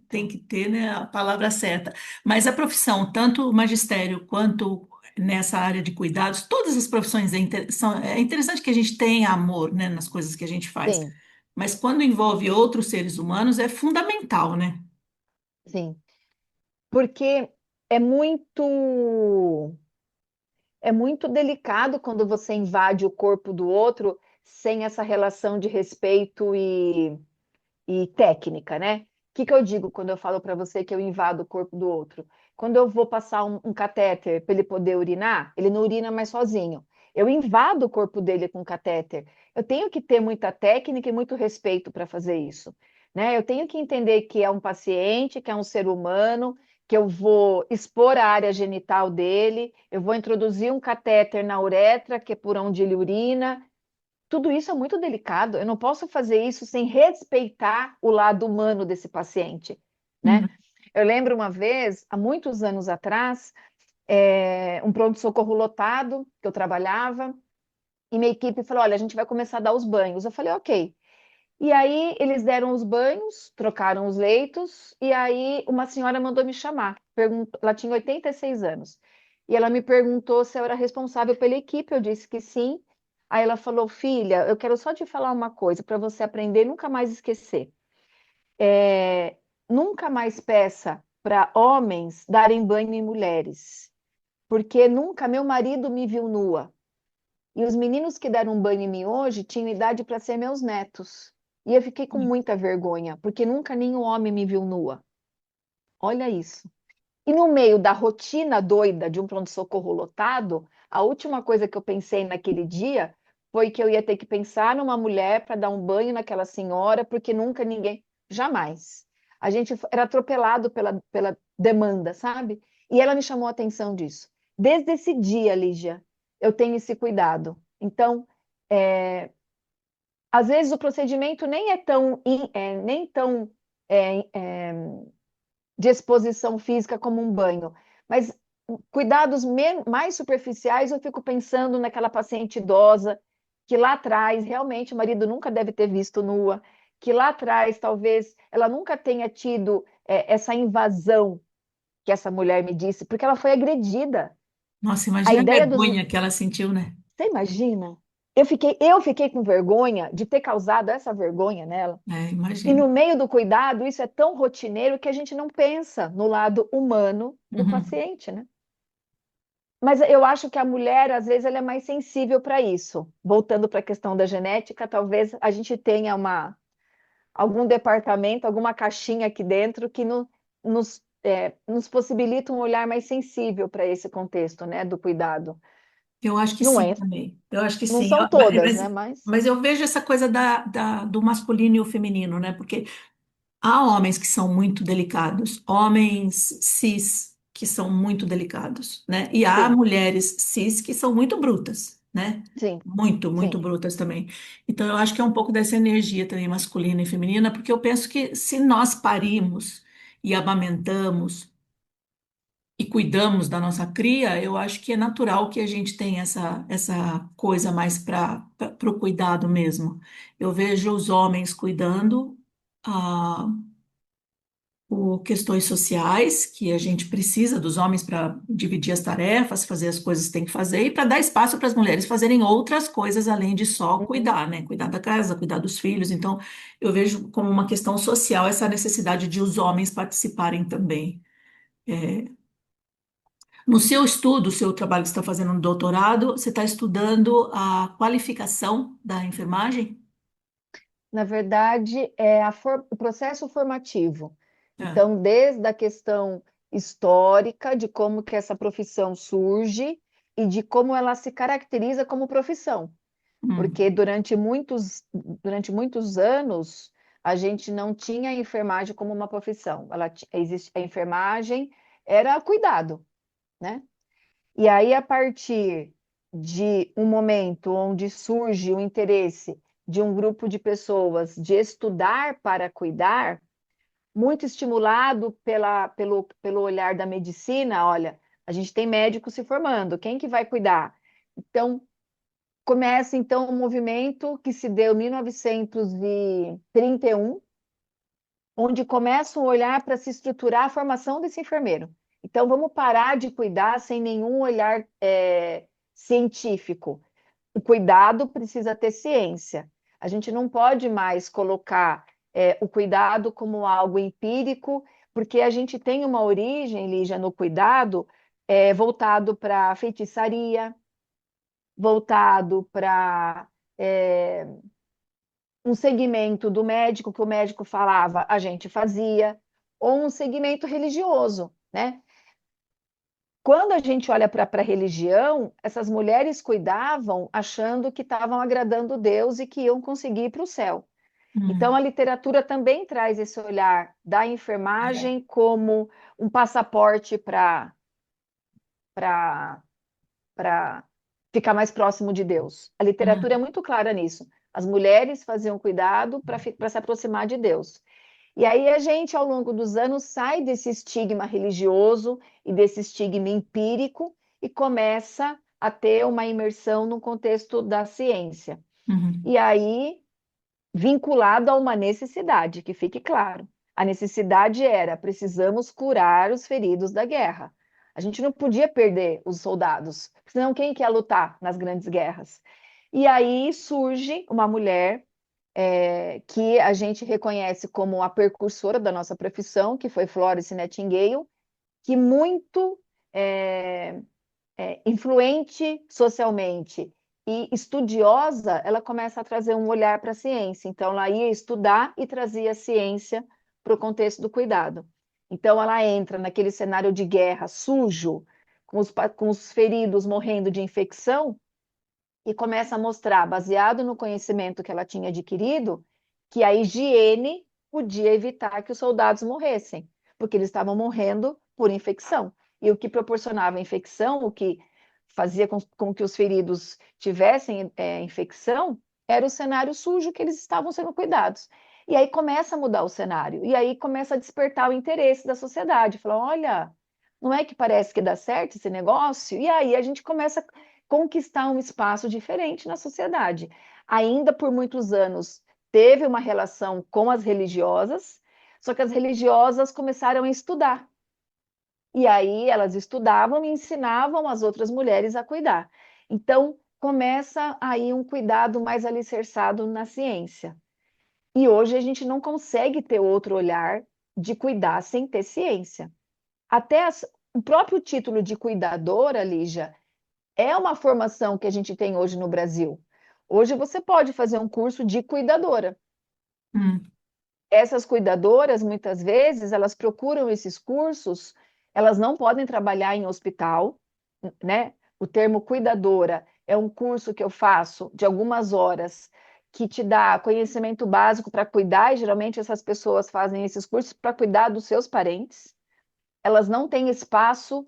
tem perfeito. que ter, né, a palavra certa. Mas a profissão, tanto o magistério quanto nessa área de cuidados, todas as profissões é interessante que a gente tenha amor, né, nas coisas que a gente faz. Sim, Mas quando envolve outros seres humanos é fundamental, né? sim. Porque é muito é muito delicado quando você invade o corpo do outro sem essa relação de respeito e técnica, né? O que eu digo quando eu falo para você que eu invado o corpo do outro? Quando eu vou passar um catéter para ele poder urinar, ele não urina mais sozinho. Eu invado o corpo dele com catéter. Eu tenho que ter muita técnica e muito respeito para fazer isso, né? Eu tenho que entender que é um paciente, que é um ser humano, que eu vou expor a área genital dele, eu vou introduzir um catéter na uretra, que é por onde ele urina. Tudo isso é muito delicado. Eu não posso fazer isso sem respeitar o lado humano desse paciente, né? Uhum. Eu lembro uma vez, há muitos anos atrás, um pronto-socorro lotado que eu trabalhava, e minha equipe falou: olha, a gente vai começar a dar os banhos. Eu falei: ok. E aí eles deram os banhos, trocaram os leitos, e aí uma senhora mandou me chamar. Ela tinha 86 anos. E ela me perguntou se eu era responsável pela equipe. Eu disse que sim. Aí ela falou: filha, eu quero só te falar uma coisa para você aprender e nunca mais esquecer. Nunca mais peça para homens darem banho em mulheres, porque nunca meu marido me viu nua. E os meninos que deram um banho em mim hoje tinham idade para ser meus netos. E eu fiquei com muita vergonha, porque nunca nenhum homem me viu nua. Olha isso. E no meio da rotina doida de um pronto-socorro lotado, a última coisa que eu pensei naquele dia foi que eu ia ter que pensar numa mulher para dar um banho naquela senhora, porque nunca ninguém. Jamais. A gente era atropelado pela demanda, sabe? E ela me chamou a atenção disso. Desde esse dia, Lígia, eu tenho esse cuidado. Então, é, às vezes o procedimento nem é nem tão é, é, de exposição física como um banho, mas cuidados mais superficiais, eu fico pensando naquela paciente idosa que lá atrás realmente o marido nunca deve ter visto nua, que lá atrás talvez ela nunca tenha tido essa invasão que essa mulher me disse, porque ela foi agredida. Nossa, A imagina a ideia dos vergonha que ela sentiu, né? Você imagina? Eu fiquei com vergonha de ter causado essa vergonha nela. É, E imagino. no meio do cuidado, isso é tão rotineiro que a gente não pensa no lado humano do Uhum. paciente, né? Mas eu acho que a mulher, às vezes, ela é mais sensível para isso. Voltando para a questão da genética, talvez a gente tenha algum departamento, alguma caixinha aqui dentro que nos possibilita um olhar mais sensível para esse contexto, né, do cuidado. Eu acho que Não sim é, também. Eu acho que não sim. são todas, né, mas Mas eu vejo essa coisa do masculino e o feminino, né? Porque há homens que são muito delicados, homens cis que são muito delicados, né? E há sim, mulheres cis que são muito brutas, né? sim, Muito, muito sim. brutas também. Então, eu acho que é um pouco dessa energia também masculina e feminina, porque eu penso que se nós parimos e amamentamos e cuidamos da nossa cria, eu acho que é natural que a gente tenha essa coisa mais para o cuidado mesmo. Eu vejo os homens cuidando. ah, por questões sociais, que a gente precisa dos homens para dividir as tarefas, fazer as coisas que tem que fazer, e para dar espaço para as mulheres fazerem outras coisas além de só Uhum. cuidar, né? Cuidar da casa, cuidar dos filhos. Então, eu vejo como uma questão social essa necessidade de os homens participarem também. No seu estudo, o seu trabalho que você está fazendo no doutorado, você está estudando a qualificação da enfermagem? Na verdade, o processo formativo. É. Então, desde a questão histórica de como que essa profissão surge e de como ela se caracteriza como profissão. Porque Hum, durante muitos anos a gente não tinha a enfermagem como uma profissão. A enfermagem era cuidado, né? E aí, a partir de um momento onde surge o interesse de um grupo de pessoas de estudar para cuidar, muito estimulado pelo olhar da medicina, olha, a gente tem médico se formando, quem que vai cuidar? Então, começa então um movimento que se deu em 1931, onde começa um olhar para se estruturar a formação desse enfermeiro. Então, vamos parar de cuidar sem nenhum olhar científico. O cuidado precisa ter ciência. A gente não pode mais colocar o cuidado como algo empírico, porque a gente tem uma origem, Lígia, no cuidado voltado para feitiçaria, voltado para um segmento do médico que o médico falava, a gente fazia, ou um segmento religioso, né? Quando a gente olha para a religião, essas mulheres cuidavam achando que estavam agradando Deus e que iam conseguir ir para o céu. Então, Hum, a literatura também traz esse olhar da enfermagem como um passaporte para ficar mais próximo de Deus. A literatura é hum, muito clara nisso. As mulheres faziam cuidado para se aproximar de Deus. E aí a gente, ao longo dos anos, sai desse estigma religioso e desse estigma empírico e começa a ter uma imersão no contexto da ciência. uhum, E aí, vinculado a uma necessidade, que fique claro. A necessidade era: precisamos curar os feridos da guerra. A gente não podia perder os soldados, senão quem quer lutar nas grandes guerras? E aí surge uma mulher que a gente reconhece como a precursora da nossa profissão, que foi Florence Nightingale, que muito é, influente socialmente e estudiosa, ela começa a trazer um olhar para a ciência. Então, ela ia estudar e trazia a ciência para o contexto do cuidado. Então, ela entra naquele cenário de guerra sujo, com os feridos morrendo de infecção, e começa a mostrar, baseado no conhecimento que ela tinha adquirido, que a higiene podia evitar que os soldados morressem, porque eles estavam morrendo por infecção. E o que proporcionava a infecção, o que fazia com que os feridos tivessem infecção, era o cenário sujo que eles estavam sendo cuidados. E aí começa a mudar o cenário, e aí começa a despertar o interesse da sociedade. Fala, olha, não é que parece que dá certo esse negócio? E aí a gente começa conquistar um espaço diferente na sociedade. Ainda por muitos anos teve uma relação com as religiosas, só que as religiosas começaram a estudar. E aí elas estudavam e ensinavam as outras mulheres a cuidar. Então começa aí um cuidado mais alicerçado na ciência. E hoje a gente não consegue ter outro olhar de cuidar sem ter ciência. O próprio título de cuidadora, Lígia, é uma formação que a gente tem hoje no Brasil. Hoje você pode fazer um curso de cuidadora. hum, Essas cuidadoras, muitas vezes, elas procuram esses cursos, elas não podem trabalhar em hospital, né? O termo cuidadora é um curso que eu faço de algumas horas que te dá conhecimento básico para cuidar, e geralmente essas pessoas fazem esses cursos para cuidar dos seus parentes. Elas não têm espaço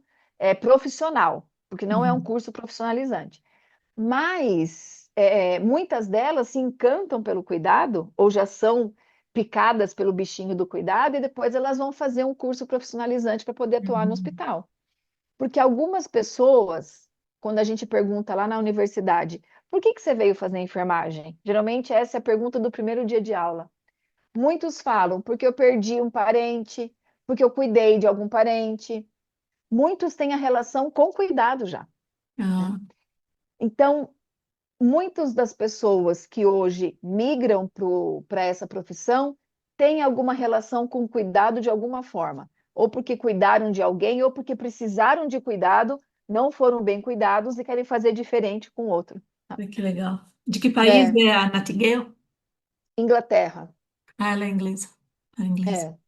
profissional, porque não é um uhum. curso profissionalizante. Mas muitas delas se encantam pelo cuidado, ou já são picadas pelo bichinho do cuidado, e depois elas vão fazer um curso profissionalizante para poder atuar no Uhum. hospital. Porque algumas pessoas, quando a gente pergunta lá na universidade, por que você veio fazer enfermagem? Geralmente essa é a pergunta do primeiro dia de aula. Muitos falam, porque eu perdi um parente, porque eu cuidei de algum parente. Muitos têm a relação com cuidado já, né? Ah, Então, muitas das pessoas que hoje migram para essa profissão têm alguma relação com cuidado de alguma forma, ou porque cuidaram de alguém, ou porque precisaram de cuidado, não foram bem cuidados e querem fazer diferente com o outro. que legal. De que país É, é a Nightingale? Inglaterra. Ah, ela é inglesa. Ela é inglesa. É,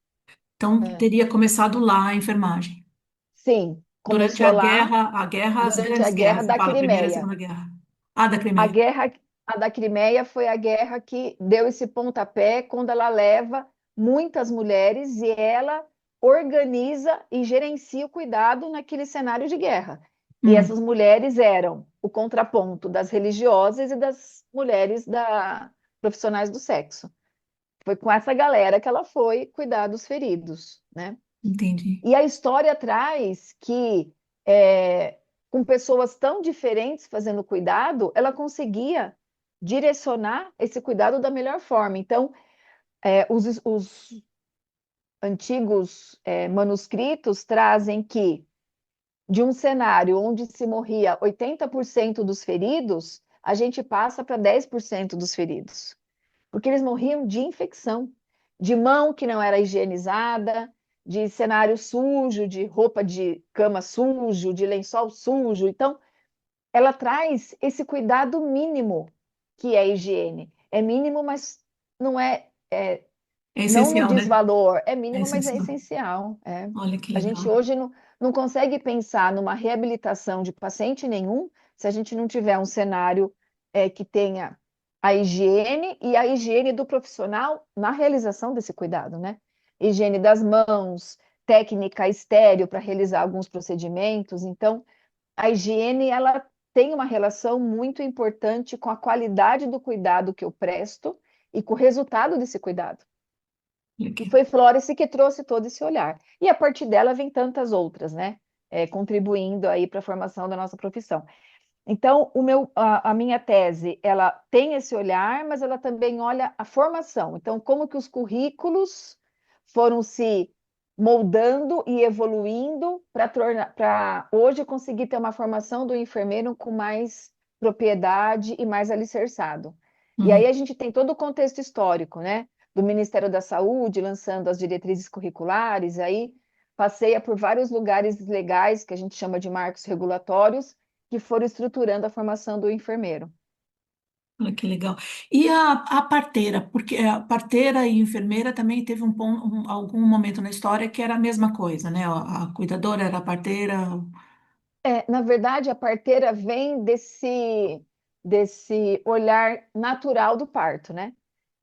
Então, é. teria começado lá a enfermagem. Sim, Durante começou lá a guerra, as durante a grandes Guerra guerras. Você da fala Primeira e Crimeia. Segunda Guerra. Ah, da A Crimeia. guerra, a da Crimeia foi a guerra que deu esse pontapé quando ela leva muitas mulheres e ela organiza e gerencia o cuidado naquele cenário de guerra. E Hum, essas mulheres eram o contraponto das religiosas e das mulheres profissionais do sexo. Foi com essa galera que ela foi cuidar dos feridos, né? entendi. E a história traz que, é, com pessoas tão diferentes fazendo cuidado, ela conseguia direcionar esse cuidado da melhor forma. Então, os antigos manuscritos trazem que, de um cenário onde se morria 80% dos feridos, a gente passa para 10% dos feridos, porque eles morriam de infecção, de mão que não era higienizada, de cenário sujo, de roupa de cama sujo, de lençol sujo. Então, ela traz esse cuidado mínimo que é a higiene. É mínimo, mas não É não no essencial, né? desvalor, é É mínimo, mas é essencial. essencial. É. Olha que A gente legal. hoje não consegue pensar numa reabilitação de paciente nenhum se a gente não tiver um cenário que tenha a higiene e a higiene do profissional na realização desse cuidado, né? Higiene das mãos, técnica estéreo para realizar alguns procedimentos. Então, a higiene, ela tem uma relação muito importante com a qualidade do cuidado que eu presto e com o resultado desse cuidado. E Aqui. foi Florence que trouxe todo esse olhar. E a partir dela vem tantas outras, né? Contribuindo aí para a formação da nossa profissão. Então, a minha tese, ela tem esse olhar, mas ela também olha a formação. Então, como que os currículos foram se moldando e evoluindo para hoje conseguir ter uma formação do enfermeiro com mais propriedade e mais alicerçado. E aí Uhum. a gente tem todo o contexto histórico, né? Do Ministério da Saúde lançando as diretrizes curriculares, aí passeia por vários lugares legais que a gente chama de marcos regulatórios que foram estruturando a formação do enfermeiro. Olha que legal. E a parteira, porque a parteira e enfermeira também teve algum momento na história que era a mesma coisa, né? A cuidadora era a parteira. Na verdade, a parteira vem desse olhar natural do parto, né?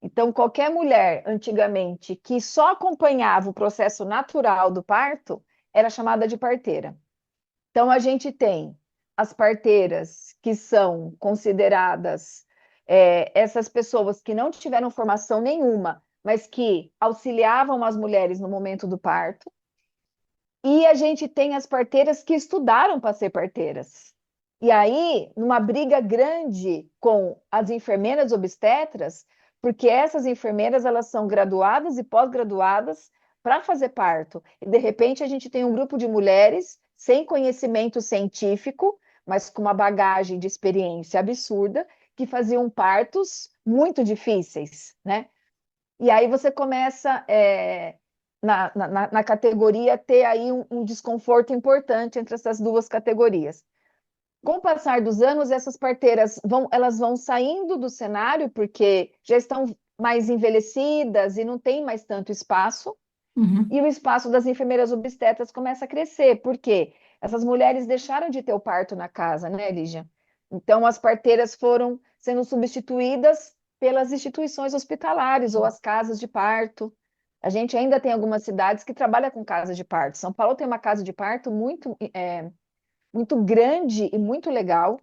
Então, qualquer mulher antigamente que só acompanhava o processo natural do parto era chamada de parteira. Então, a gente tem as parteiras que são consideradas essas pessoas que não tiveram formação nenhuma, mas que auxiliavam as mulheres no momento do parto. E a gente tem as parteiras que estudaram para ser parteiras. E aí, numa briga grande com as enfermeiras obstetras, porque essas enfermeiras elas são graduadas e pós-graduadas para fazer parto. E de repente a gente tem um grupo de mulheres sem conhecimento científico, mas com uma bagagem de experiência absurda, que faziam partos muito difíceis, né? E aí você começa na categoria ter aí um desconforto importante entre essas duas categorias. Com o passar dos anos, essas parteiras elas vão saindo do cenário porque já estão mais envelhecidas e não tem mais tanto espaço, Uhum. e o espaço das enfermeiras obstetras começa a crescer, porque essas mulheres deixaram de ter o parto na casa, né, Lígia? Então, as parteiras foram sendo substituídas pelas instituições hospitalares ou as casas de parto. A gente ainda tem algumas cidades que trabalham com casa de parto. São Paulo tem uma casa de parto muito grande e muito legal,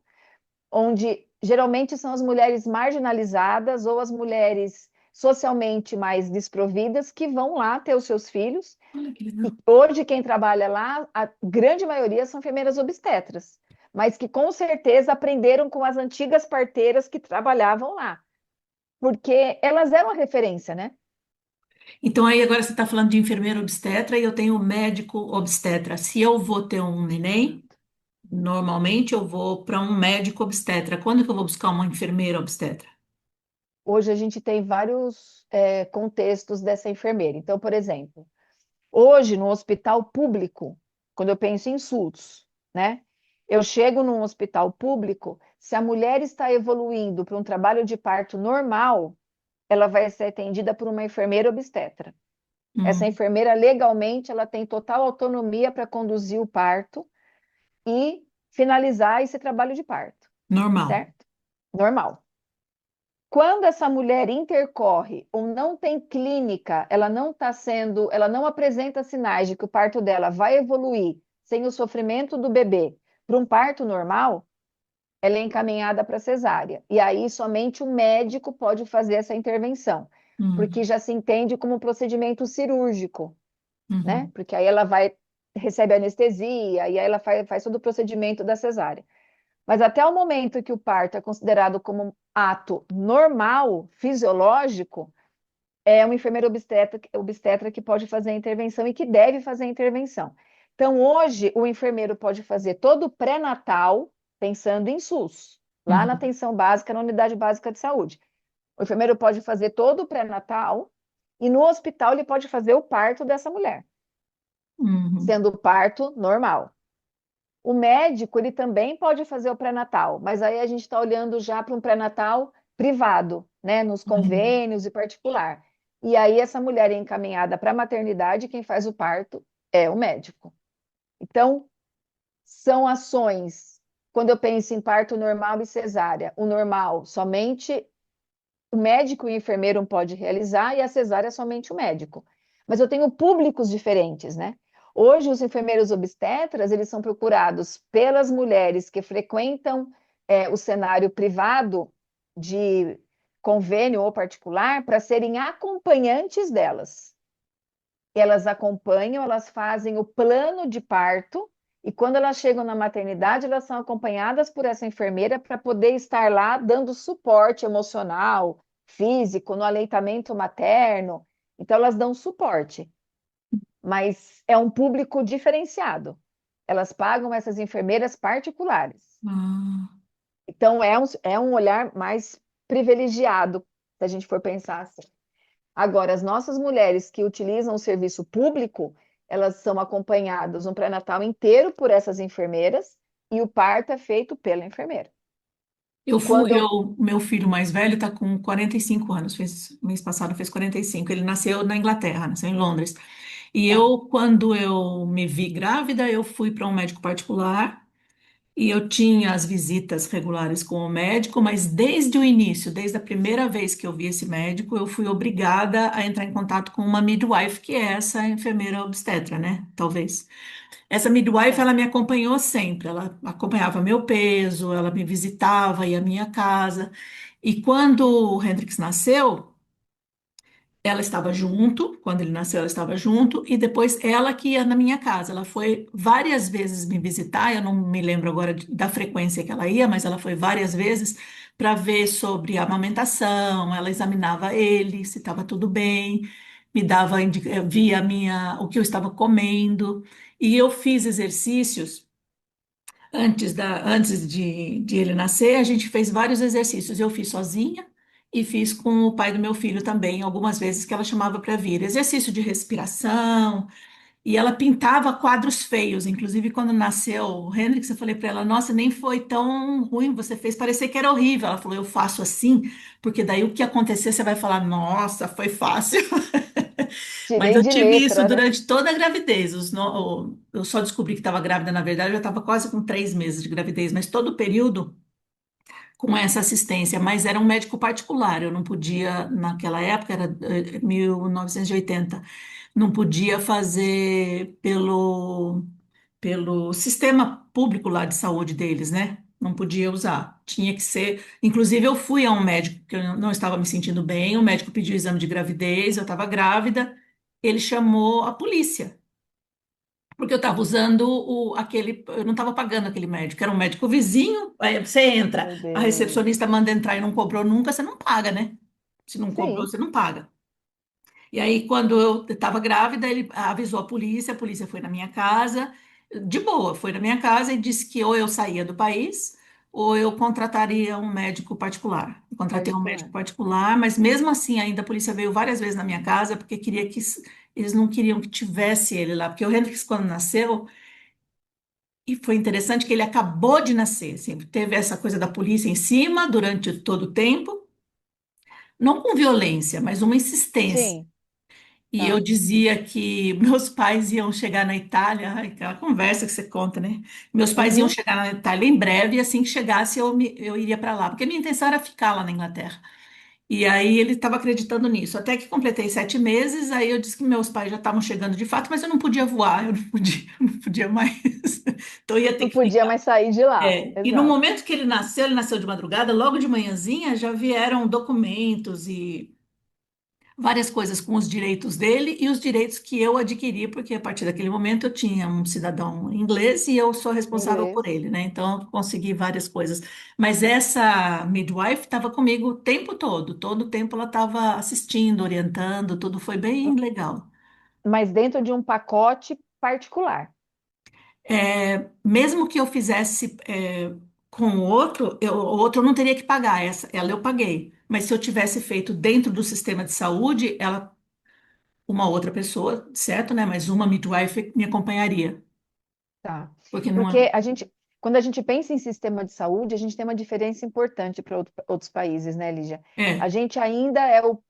onde geralmente são as mulheres marginalizadas ou as mulheres socialmente mais desprovidas que vão lá ter os seus filhos. Olha que E legal. hoje quem trabalha lá, a grande maioria são enfermeiras obstetras, mas que com certeza aprenderam com as antigas parteiras que trabalhavam lá, porque elas eram a referência, né? Então, aí agora você está falando de enfermeiro obstetra e eu tenho médico obstetra. Se eu vou ter um neném, normalmente eu vou para um médico obstetra. Quando que eu vou buscar uma enfermeira obstetra? Hoje a gente tem vários contextos dessa enfermeira. Então, por exemplo, hoje no hospital público, quando eu penso em SUS, né? Eu chego num hospital público, se a mulher está evoluindo para um trabalho de parto normal, ela vai ser atendida por uma enfermeira obstetra. Essa Hum, enfermeira, legalmente, ela tem total autonomia para conduzir o parto e finalizar esse trabalho de parto, normal. certo? Normal. Quando essa mulher intercorre ou não tem clínica, ela não apresenta sinais de que o parto dela vai evoluir sem o sofrimento do bebê para um parto normal, ela é encaminhada para cesárea. E aí somente o médico pode fazer essa intervenção, porque Hum, já se entende como um procedimento cirúrgico, né? uhum, Porque aí recebe anestesia, e aí ela faz todo o procedimento da cesárea. Mas até o momento que o parto é considerado como um ato normal, fisiológico, é uma enfermeira obstetra que pode fazer a intervenção e que deve fazer a intervenção. Então, hoje, o enfermeiro pode fazer todo o pré-natal, pensando em SUS, lá na uhum, atenção básica, na unidade básica de saúde. O enfermeiro pode fazer todo o pré-natal e no hospital ele pode fazer o parto dessa mulher, uhum, sendo o parto normal. O médico, ele também pode fazer o pré-natal, mas aí a gente está olhando já para um pré-natal privado, né, nos uhum, convênios e particular. E aí essa mulher é encaminhada para a maternidade, quem faz o parto é o médico. Então, são ações, quando eu penso em parto normal e cesárea, o normal somente o médico e o enfermeiro pode realizar e a cesárea somente o médico. Mas eu tenho públicos diferentes, né? Hoje, os enfermeiros obstetras, eles são procurados pelas mulheres que frequentam o cenário privado de convênio ou particular para serem acompanhantes delas. Elas acompanham, elas fazem o plano de parto, e quando elas chegam na maternidade, elas são acompanhadas por essa enfermeira para poder estar lá dando suporte emocional, físico, no aleitamento materno. Então, elas dão suporte, mas é um público diferenciado. Elas pagam essas enfermeiras particulares. Ah, Então, é um olhar mais privilegiado, se a gente for pensar assim. Agora, as nossas mulheres que utilizam o serviço público, elas são acompanhadas um pré-natal inteiro por essas enfermeiras e o parto é feito pela enfermeira. Quando eu... meu filho mais velho está com 45 anos, mês passado fez 45. Ele nasceu na Inglaterra, nasceu em Londres. E Tá, quando eu me vi grávida, eu fui para um médico particular e eu tinha as visitas regulares com o médico, mas desde o início, desde a primeira vez que eu vi esse médico, eu fui obrigada a entrar em contato com uma midwife, que é essa enfermeira obstetra, né? Talvez. Essa midwife, tá. ela me acompanhou sempre, ela acompanhava meu peso, ela me visitava, ia à minha casa. E quando o Hendrix nasceu, ela estava junto, quando ele nasceu, ela estava junto, e depois ela que ia na minha casa. Ela foi várias vezes me visitar, eu não me lembro agora da frequência que ela ia, mas ela foi várias vezes para ver sobre a amamentação, ela examinava ele, se estava tudo bem, me dava, via o que eu estava comendo, e eu fiz exercícios. Antes de ele nascer, a gente fez vários exercícios. Eu fiz sozinha e fiz com o pai do meu filho também, algumas vezes que ela chamava para vir. Exercício de respiração, e ela pintava quadros feios. Inclusive, quando nasceu o Hendrix, eu falei para ela: Nossa, nem foi tão ruim, você fez parecer que era horrível. Ela falou: Eu faço assim, porque daí o que acontecer, você vai falar: Nossa, foi fácil. Mas Tirei eu de tive isso letra, né? durante toda a gravidez. Eu só descobri que estava grávida, na verdade, eu já estava quase com 3 meses de gravidez, mas todo o período com essa assistência. Mas era um médico particular, eu não podia, naquela época, era 1980, não podia fazer pelo sistema público lá de saúde deles, né? Não podia usar. Tinha que ser. Inclusive, eu fui a um médico que eu não estava me sentindo bem. O médico pediu exame de gravidez, eu estava grávida. Ele chamou a polícia, porque eu estava usando eu não estava pagando aquele médico, era um médico vizinho. Aí você entra, Meu a Deus. recepcionista manda entrar e não cobrou nunca, você não paga, né? Se não cobrou, Sim, você não paga. E aí, quando eu estava grávida, ele avisou a polícia foi na minha casa, de boa, foi na minha casa e disse que ou eu saía do país ou eu contrataria um médico particular. Eu contratei um médico particular. particular, mas mesmo assim, ainda a polícia veio várias vezes na minha casa porque queria eles não queriam que tivesse ele lá, porque o Hendrix, quando nasceu, e foi interessante que ele acabou de nascer, assim, teve essa coisa da polícia em cima durante todo o tempo, não com violência, mas uma insistência. Sim, E eu tá. dizia que meus pais iam chegar na Itália, ai, aquela conversa que você conta, né? Meus pais iam Uhum. chegar na Itália em breve, e assim que chegasse eu iria para lá, porque minha intenção era ficar lá na Inglaterra. E aí ele estava acreditando nisso. Até que completei 7 meses, aí eu disse que meus pais já estavam chegando de fato, mas eu não podia voar, eu não podia, eu não podia mais. Então eu ia ter Não que podia ficar. mais sair de lá. E no Exato. momento que ele nasceu de madrugada, logo de manhãzinha, já vieram documentos e várias coisas com os direitos dele e os direitos que eu adquiri, porque a partir daquele momento eu tinha um cidadão inglês e eu sou responsável por Inglês. ele, né? Então eu consegui várias coisas. Mas essa midwife estava comigo o tempo todo o tempo ela estava assistindo, orientando, tudo foi bem legal. Mas dentro de um pacote particular. Mesmo que eu fizesse com o outro, o outro eu não teria que pagar, ela eu paguei. Mas se eu tivesse feito dentro do sistema de saúde, uma outra pessoa, certo, né? Mas uma midwife me acompanharia, Tá. porque não Porque quando a gente pensa em sistema de saúde, a gente tem uma diferença importante para outros países, né, Lígia? A é, gente ainda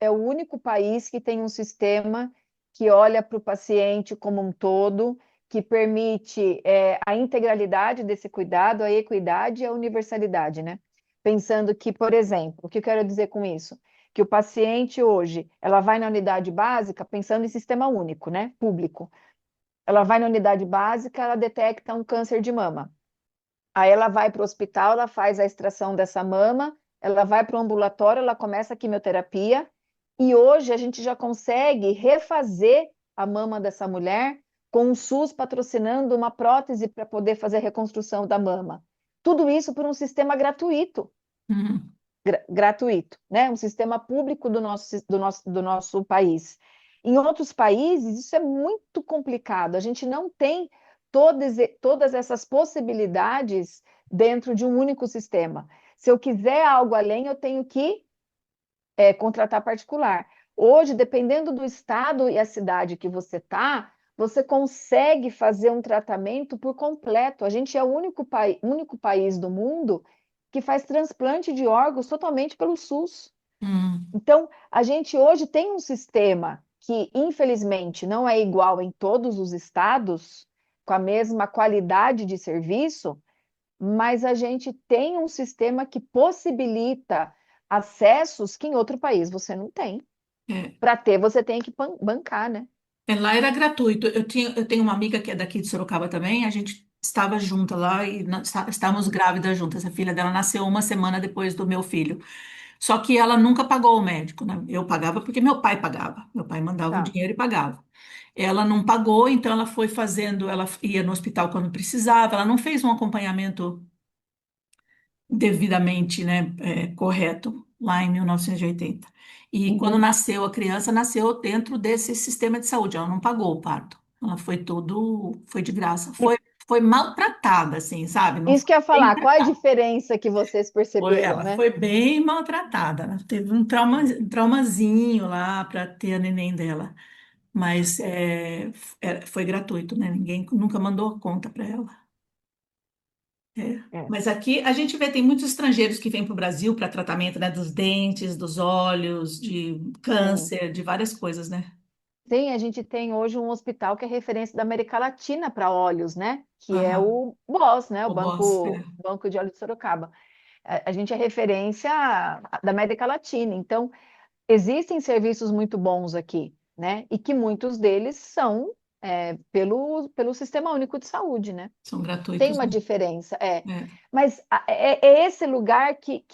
é o único país que tem um sistema que olha para o paciente como um todo, que permite a integralidade desse cuidado, a equidade e a universalidade, né? Pensando que, por exemplo, o que eu quero dizer com isso? que o paciente hoje, ela vai na unidade básica pensando em sistema único, né, público. Ela vai na unidade básica, ela detecta um câncer de mama. Aí ela vai para o hospital, ela faz a extração dessa mama, ela vai para o ambulatório, ela começa a quimioterapia, e hoje a gente já consegue refazer a mama dessa mulher com o SUS patrocinando uma prótese para poder fazer a reconstrução da mama. Tudo isso por um sistema gratuito, Uhum. gratuito, né? Um sistema público do nosso país. Em outros países, isso é muito complicado. A gente não tem todas essas possibilidades dentro de um único sistema. Se eu quiser algo além, eu tenho que contratar particular. Hoje, dependendo do estado e a cidade que você está, você consegue fazer um tratamento por completo. A gente é o único país do mundo que faz transplante de órgãos totalmente pelo SUS. Uhum. Então, a gente hoje tem um sistema que, infelizmente, não é igual em todos os estados, com a mesma qualidade de serviço, mas a gente tem um sistema que possibilita acessos que em outro país você não tem. É. Para ter, você tem que bancar, né? Lá era gratuito. Eu tenho uma amiga que é daqui de Sorocaba também. A gente estava junta lá e estávamos grávidas juntas. A filha dela nasceu uma semana depois do meu filho. Só que ela nunca pagou o médico, né? Eu pagava porque meu pai pagava. Meu pai mandava o Tá. dinheiro e pagava. Ela não pagou, então ela foi fazendo. Ela ia no hospital quando precisava. Ela não fez um acompanhamento devidamente, né, correto lá em 1980. E quando Uhum. nasceu a criança, nasceu dentro desse sistema de saúde. Ela não pagou o parto. Ela foi de graça. Foi maltratada, assim, sabe? Não Isso foi que eu ia bem falar, qual é a tratada. diferença que vocês perceberam, Ela né? foi bem maltratada. Ela teve um traumazinho lá para ter a neném dela. Mas foi gratuito, né? Ninguém nunca mandou conta para ela. É. É, Mas aqui a gente vê, tem muitos estrangeiros que vêm para o Brasil para tratamento, né, dos dentes, dos olhos, de sim. câncer, de várias coisas, né? Sim, a gente tem hoje um hospital que é referência da América Latina para olhos, né? Que é Aham, o BOS, né? O o boss, Banco de Olhos de Sorocaba. A gente é referência da América Latina. Então, existem serviços muito bons aqui, né? E que muitos deles são pelo Sistema Único de Saúde, né? são Tem gratuitos, uma né? diferença, é. É, Mas é esse lugar que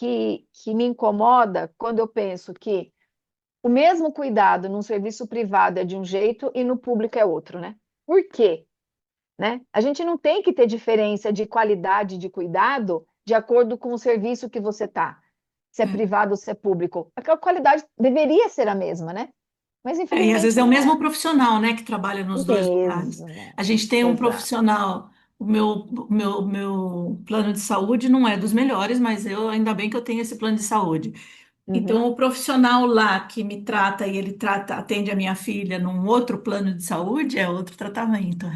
me incomoda quando eu penso que o mesmo cuidado num serviço privado é de um jeito e no público é outro, né? Por quê? Né? A gente não tem que ter diferença de qualidade de cuidado de acordo com o serviço que você está, se é é. privado ou se é público. A qualidade deveria ser a mesma, né? Mas E às vezes infelizmente é o não mesmo é. profissional, né, que trabalha nos dois lugares. Mesmo. A gente tem um Exato. profissional, meu plano de saúde não é dos melhores, mas eu ainda bem que eu tenho esse plano de saúde. Então, Uhum. o profissional lá que me trata e ele atende a minha filha num outro plano de saúde é outro tratamento.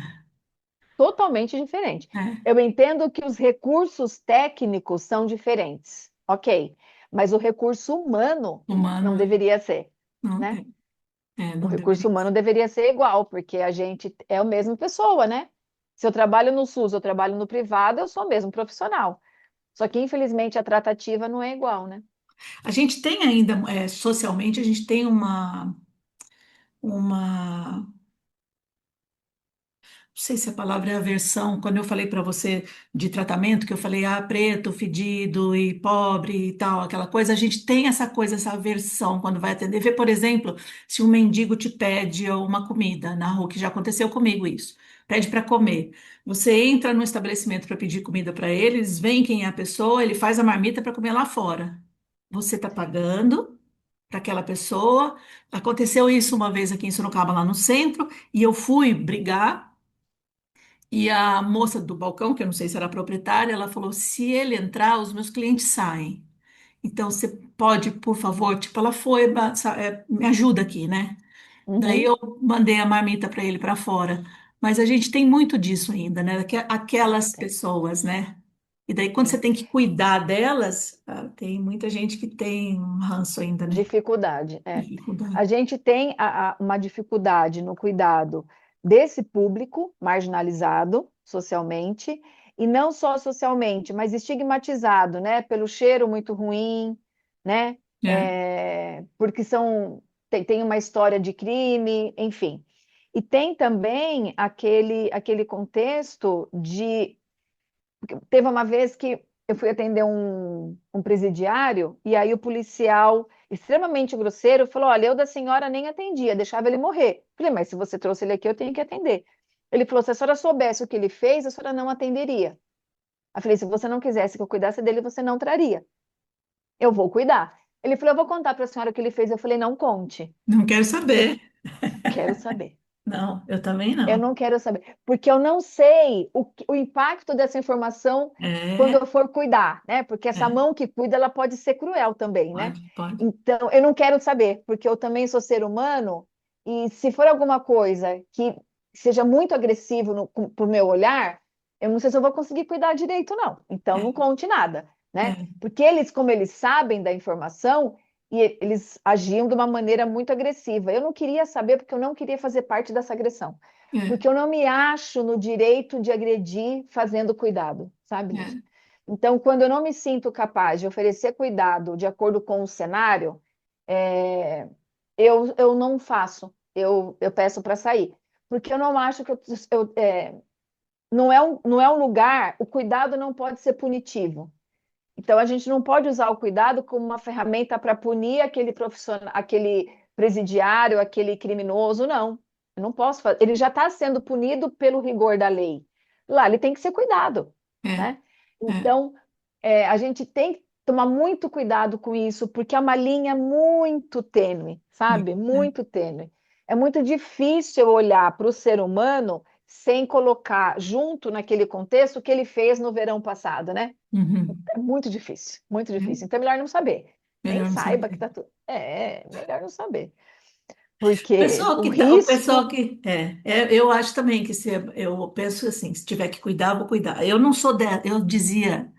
Totalmente diferente. É, Eu entendo que os recursos técnicos são diferentes, ok, mas o recurso humano humano, não deveria ser, não, né? O não recurso deveria. humano deveria ser igual, porque a gente é a mesma pessoa, né? Se eu trabalho no SUS, eu trabalho no privado, eu sou o mesmo profissional. Só que, infelizmente, a tratativa não é igual, né? A gente tem ainda, socialmente, a gente tem uma não sei se a palavra é aversão, quando eu falei para você de tratamento, que eu falei, preto, fedido e pobre e tal, aquela coisa, a gente tem essa coisa, essa aversão quando vai atender. Vê, por exemplo, se um mendigo te pede uma comida na rua, que já aconteceu comigo isso, pede para comer. Você entra no estabelecimento para pedir comida para ele, eles veem quem é a pessoa, ele faz a marmita para comer lá fora. Você está pagando para aquela pessoa. Aconteceu isso uma vez aqui em Sorocaba, lá no centro, e eu fui brigar. E a moça do balcão, que eu não sei se era a proprietária, ela falou: se ele entrar, os meus clientes saem. Então você pode, por favor, tipo, ela foi, me ajuda aqui, né? Daí Uhum. eu mandei a marmita para ele para fora. Mas a gente tem muito disso ainda, né? Aquelas Tem, pessoas, né? E daí quando você tem. tem que cuidar delas, tem muita gente que tem um ranço ainda, né? Dificuldade, é. A Dificuldade. gente tem uma dificuldade no cuidado desse público marginalizado socialmente, e não só socialmente, mas estigmatizado, né? Pelo cheiro muito ruim, né? É. porque tem uma história de crime, enfim. E tem também aquele contexto de. Teve uma vez que eu fui atender um presidiário, e aí o policial, extremamente grosseiro, falou: Olha, eu da senhora nem atendia, deixava ele morrer. Falei: Mas se você trouxe ele aqui, eu tenho que atender. Ele falou: Se a senhora soubesse o que ele fez, a senhora não atenderia. Eu falei: Se você não quisesse que eu cuidasse dele, você não traria. Eu vou cuidar. Ele falou: Eu vou contar para a senhora o que ele fez. Eu falei: Não conte. Não quero Eu saber. quero saber. Não, eu também Eu não. não quero saber, porque eu não sei o impacto dessa informação quando É, eu for cuidar, né? Porque essa é, mão que cuida, ela pode ser cruel também, né? pode, pode. Então, eu não quero saber, porque eu também sou ser humano, e se for alguma coisa que seja muito agressivo pro meu olhar, eu não sei se eu vou conseguir cuidar direito, não. Então, não É, conte nada, né? é, Porque eles, como eles sabem da informação, e eles agiam de uma maneira muito agressiva. Eu não queria saber, porque eu não queria fazer parte dessa agressão. é, Porque eu não me acho no direito de agredir fazendo cuidado, sabe disso? é, Então, quando eu não me sinto capaz de oferecer cuidado de acordo com o cenário, é, eu não faço, eu peço para sair. Porque eu não acho que não é um lugar, o cuidado não pode ser punitivo. Então, a gente não pode usar o cuidado como uma ferramenta para punir aquele profissional, aquele presidiário, aquele criminoso, não. Eu não posso fazer. Ele já está sendo punido pelo rigor da lei. Lá, ele tem que ser cuidado, é, né? é, Então, a gente tem que tomar muito cuidado com isso, porque é uma linha muito tênue, sabe? é. Muito tênue. É muito difícil olhar para o ser humano sem colocar junto naquele contexto o que ele fez no verão passado, né? Uhum. É muito difícil, muito É, difícil. Então é melhor não saber. Nem melhor não saiba que saber. tá tudo. Melhor não saber. Porque Pessoal o que tá, o pessoal risco. eu acho também que se eu penso assim, se tiver que cuidar, eu vou cuidar. Eu não sou eu dizia,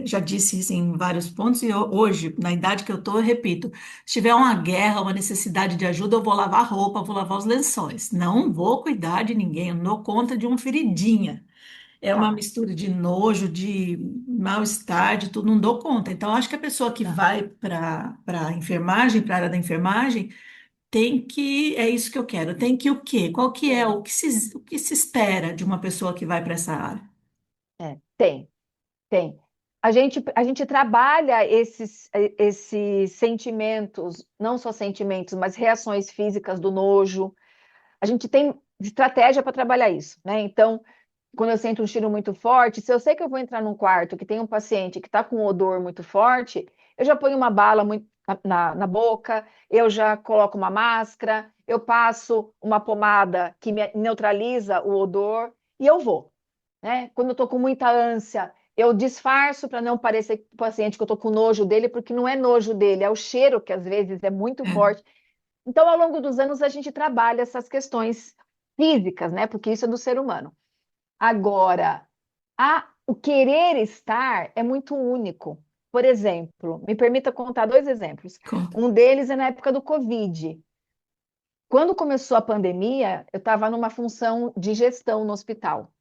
já disse isso em vários pontos e hoje, na idade que eu tô, eu repito, se tiver uma guerra, uma necessidade de ajuda, eu vou lavar a roupa, vou lavar os lençóis. Não vou cuidar de ninguém, eu não dou conta de uma feridinha. É uma Tá, mistura de nojo, de mal-estar, de tudo, não dou conta. Então, acho que a pessoa que tá. vai para a enfermagem, para a área da enfermagem, tem que, é isso que eu quero, tem que o quê? Qual que é o que se espera de uma pessoa que vai para essa área? Tem, tem. A gente trabalha esses sentimentos, não só sentimentos, mas reações físicas do nojo. A gente tem estratégia para trabalhar isso, né? Então, quando eu sinto um cheiro muito forte, se eu sei que eu vou entrar num quarto que tem um paciente que está com um odor muito forte, eu já ponho uma bala na boca, eu já coloco uma máscara, eu passo uma pomada que neutraliza o odor e eu vou, né? Quando eu estou com muita ânsia, eu disfarço para não parecer com o paciente que eu estou com nojo dele, porque não é nojo dele, é o cheiro que às vezes é muito É, forte. Então, ao longo dos anos, a gente trabalha essas questões físicas, né? Porque isso é do ser humano. Agora, o querer estar é muito único. Por exemplo, me permita contar dois exemplos. conta. Um deles é na época do Covid. Quando começou a pandemia, eu estava numa função de gestão no hospital.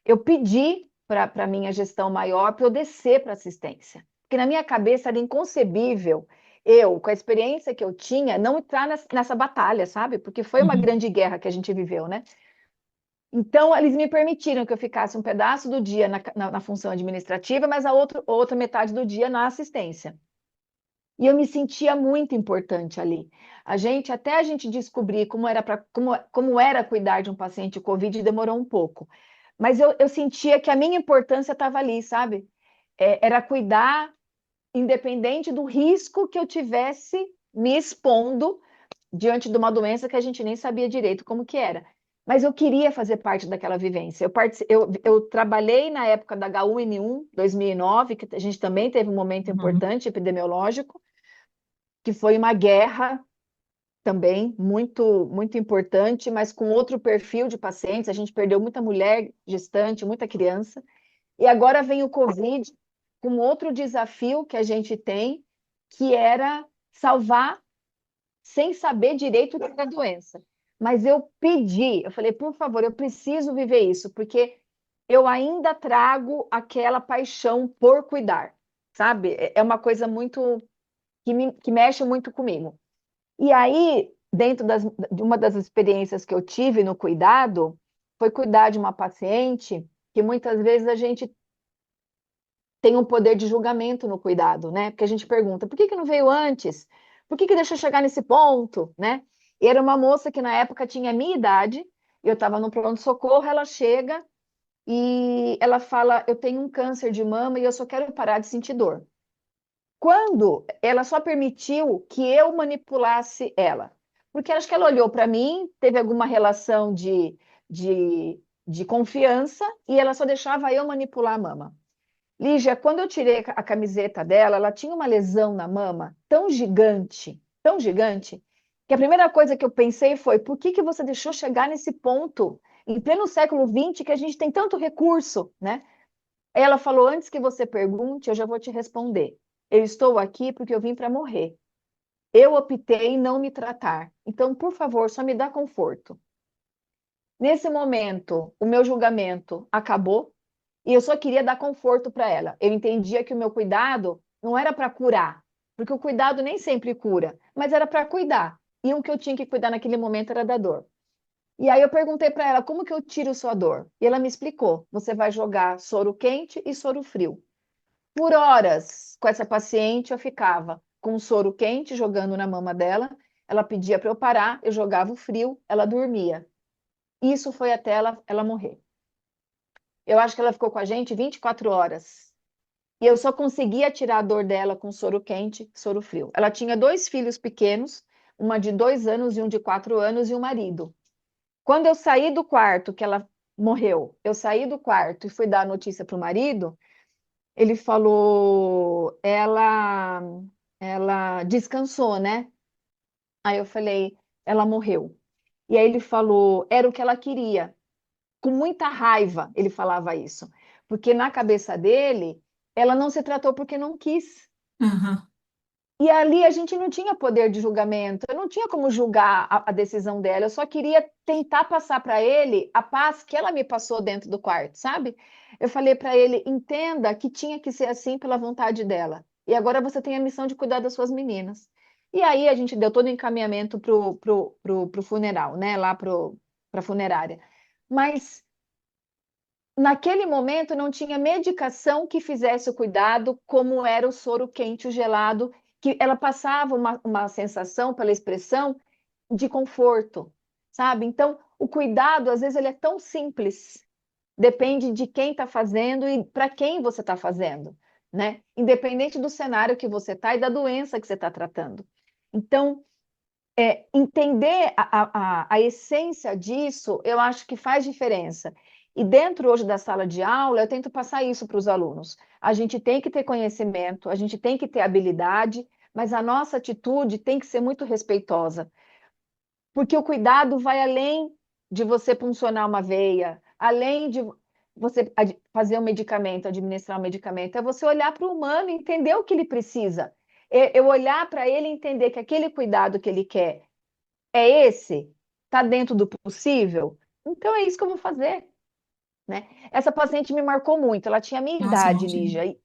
Eu pedi para a minha gestão maior para eu descer para assistência. Porque na minha cabeça era inconcebível eu, com a experiência que eu tinha, não entrar nessa batalha, sabe? Porque foi uma Uhum. grande guerra que a gente viveu, né? Então, eles me permitiram que eu ficasse um pedaço do dia na função administrativa, mas outra metade do dia na assistência. E eu me sentia muito importante ali. Até a gente descobrir como era cuidar de um paciente Covid, demorou um pouco. Mas eu sentia que a minha importância estava ali, sabe? Era cuidar, independente do risco que eu tivesse me expondo diante de uma doença que a gente nem sabia direito como que era. Mas eu queria fazer parte daquela vivência. Eu trabalhei na época da H1N1, 2009, que a gente também teve um momento Uhum. importante epidemiológico, que foi uma guerra também muito, muito importante, mas com outro perfil de pacientes. A gente perdeu muita mulher gestante, muita criança. E agora vem o Covid, com outro desafio que a gente tem, que era salvar sem saber direito o que era a doença. Mas eu falei, por favor, eu preciso viver isso, porque eu ainda trago aquela paixão por cuidar, sabe? É uma coisa muito que mexe muito comigo. E aí, de uma das experiências que eu tive no cuidado, foi cuidar de uma paciente que muitas vezes a gente tem um poder de julgamento no cuidado, né? Porque a gente pergunta, por que que não veio antes? Por que que deixou chegar nesse ponto, né? E era uma moça que na época tinha a minha idade, eu estava no pronto-socorro, ela chega e ela fala, eu tenho um câncer de mama e eu só quero parar de sentir dor. Quando ela só permitiu que eu manipulasse ela, porque acho que ela olhou para mim, teve alguma relação de, de confiança e ela só deixava eu manipular a mama. Lígia, quando eu tirei a camiseta dela, ela tinha uma lesão na mama tão gigante, que a primeira coisa que eu pensei foi: por que que você deixou chegar nesse ponto, em pleno século XX, que a gente tem tanto recurso, né? Ela falou: antes que você pergunte, eu já vou te responder. Eu estou aqui porque eu vim para morrer. Eu optei em não me tratar. Então, por favor, só me dá conforto. Nesse momento, o meu julgamento acabou e eu só queria dar conforto para ela. Eu entendia que o meu cuidado não era para curar, porque o cuidado nem sempre cura, mas era para cuidar. E o que eu tinha que cuidar naquele momento era da dor. E aí eu perguntei para ela, como que eu tiro sua dor? E ela me explicou, você vai jogar soro quente e soro frio. Por horas, com essa paciente, eu ficava com o soro quente jogando na mama dela, ela pedia para eu parar, eu jogava o frio, ela dormia. Isso foi até ela morrer. Eu acho que ela ficou com a gente 24 horas. E eu só conseguia tirar a dor dela com soro quente, soro frio. Ela tinha dois filhos pequenos, uma de 2 anos e um de 4 anos, e um marido. Quando eu saí do quarto, que ela morreu, eu saí do quarto e fui dar a notícia para o marido, ele falou, ela descansou, né? Aí eu falei, ela morreu. E aí ele falou, era o que ela queria. Com muita raiva ele falava isso, porque na cabeça dele, ela não se tratou porque não quis. Aham. E ali a gente não tinha poder de julgamento, eu não tinha como julgar a decisão dela, eu só queria tentar passar para ele a paz que ela me passou dentro do quarto, sabe? Eu falei para ele, entenda que tinha que ser assim pela vontade dela. E agora você tem a missão de cuidar das suas meninas. E aí a gente deu todo o encaminhamento pro funeral, né? Lá para a funerária. Mas naquele momento não tinha medicação que fizesse o cuidado, como era o soro quente, o gelado, que ela passava uma sensação, pela expressão, de conforto, sabe? Então, o cuidado, às vezes, ele é tão simples, depende de quem está fazendo e para quem você está fazendo, né? Independente do cenário que você está e da doença que você está tratando. Então, entender a essência disso, eu acho que faz diferença. E dentro hoje da sala de aula, eu tento passar isso para os alunos. A gente tem que ter conhecimento, a gente tem que ter habilidade, mas a nossa atitude tem que ser muito respeitosa, porque o cuidado vai além de você puncionar uma veia, além de você fazer um medicamento, administrar um medicamento, é você olhar para o humano e entender o que ele precisa. Eu olhar para ele e entender que aquele cuidado que ele quer é esse? Está dentro do possível? Então é isso que eu vou fazer, né? Essa paciente me marcou muito. Ela tinha a minha Nossa, idade, imagino. Lígia,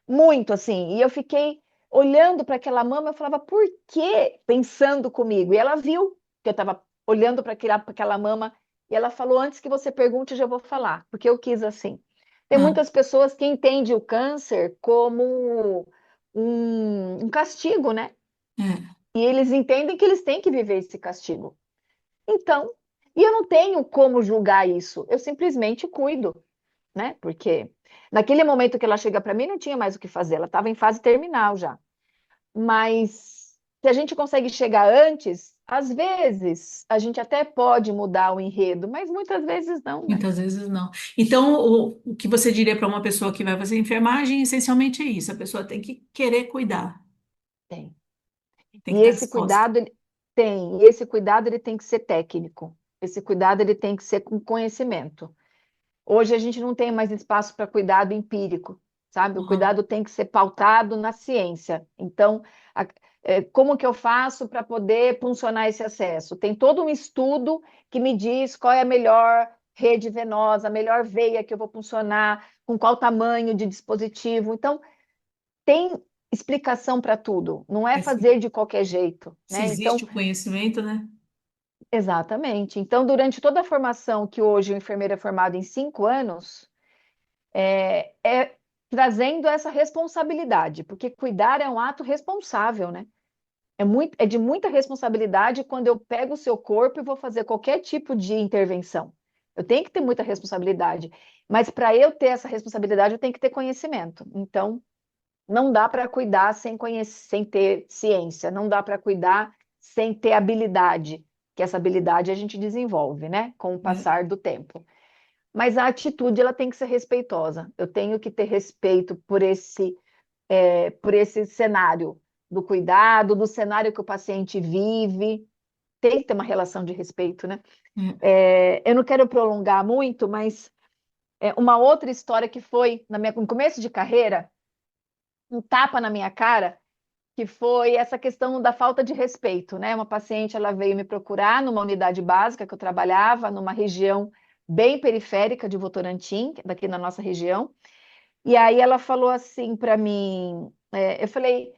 muito assim. E eu fiquei olhando para aquela mama, eu falava, por que pensando comigo? E ela viu que eu estava olhando para aquela mama e ela falou, antes que você pergunte, eu já vou falar, porque eu quis assim. Tem Ah, muitas pessoas que entendem o câncer como um castigo, né? é. E eles entendem que eles têm que viver esse castigo. Então, e eu não tenho como julgar isso, eu simplesmente cuido, né? Porque naquele momento que ela chega para mim, não tinha mais o que fazer, ela estava em fase terminal já. Mas se a gente consegue chegar antes, às vezes a gente até pode mudar o enredo, mas muitas vezes não, né? Muitas vezes não. Então, o que você diria para uma pessoa que vai fazer enfermagem, essencialmente é isso: a pessoa tem que querer cuidar, Tem. tem que E estar esse disposta. cuidado ele tem, e esse cuidado ele tem que ser técnico. Esse cuidado ele tem que ser com conhecimento. Hoje a gente não tem mais espaço para cuidado empírico, sabe? O Uhum. cuidado tem que ser pautado na ciência. Então, como que eu faço para poder funcionar esse acesso? Tem todo um estudo que me diz qual é a melhor rede venosa, a melhor veia que eu vou funcionar, com qual tamanho de dispositivo. Então, tem explicação para tudo, não é É, fazer de qualquer jeito, se né? Então, existe o conhecimento, né? exatamente. Então, durante toda a formação que hoje o enfermeiro é formado em 5 anos, é trazendo essa responsabilidade, porque cuidar é um ato responsável, né? É de muita responsabilidade quando eu pego o seu corpo e vou fazer qualquer tipo de intervenção. Eu tenho que ter muita responsabilidade, mas para eu ter essa responsabilidade, eu tenho que ter conhecimento. Então, não dá para cuidar sem ter ciência, não dá para cuidar sem ter habilidade, que essa habilidade a gente desenvolve, né, com o É, passar do tempo. Mas a atitude ela tem que ser respeitosa. Eu tenho que ter respeito por esse cenário do cuidado, do cenário que o paciente vive. Tem que ter uma relação de respeito, né? é, Eu não quero prolongar muito, mas uma outra história que foi no começo de carreira, um tapa na minha cara, que foi essa questão da falta de respeito, né? Uma paciente, ela veio me procurar numa unidade básica que eu trabalhava, numa região bem periférica de Votorantim, daqui na nossa região, e aí ela falou assim para mim, eu falei,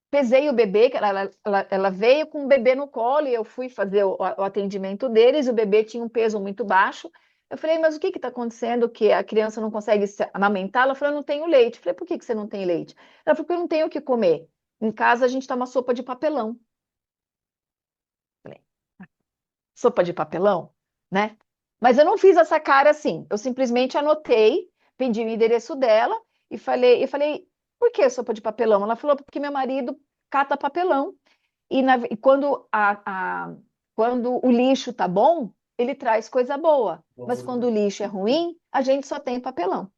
pesei o bebê, que ela veio com o bebê no colo e eu fui fazer o atendimento deles, o bebê tinha um peso muito baixo. Eu falei, mas o que está acontecendo que a criança não consegue se amamentar? Ela falou, eu não tenho leite. Eu falei, por que você não tem leite? Ela falou, porque eu não tenho o que comer. Em casa a gente toma sopa de papelão. Eu falei, sopa de papelão? Né? Mas eu não fiz essa cara assim. Eu simplesmente anotei, pedi o endereço dela e falei, por que sopa de papelão? Ela falou, porque meu marido cata papelão. E quando o lixo tá bom, ele traz coisa boa. Mas quando o lixo é ruim, a gente só tem papelão.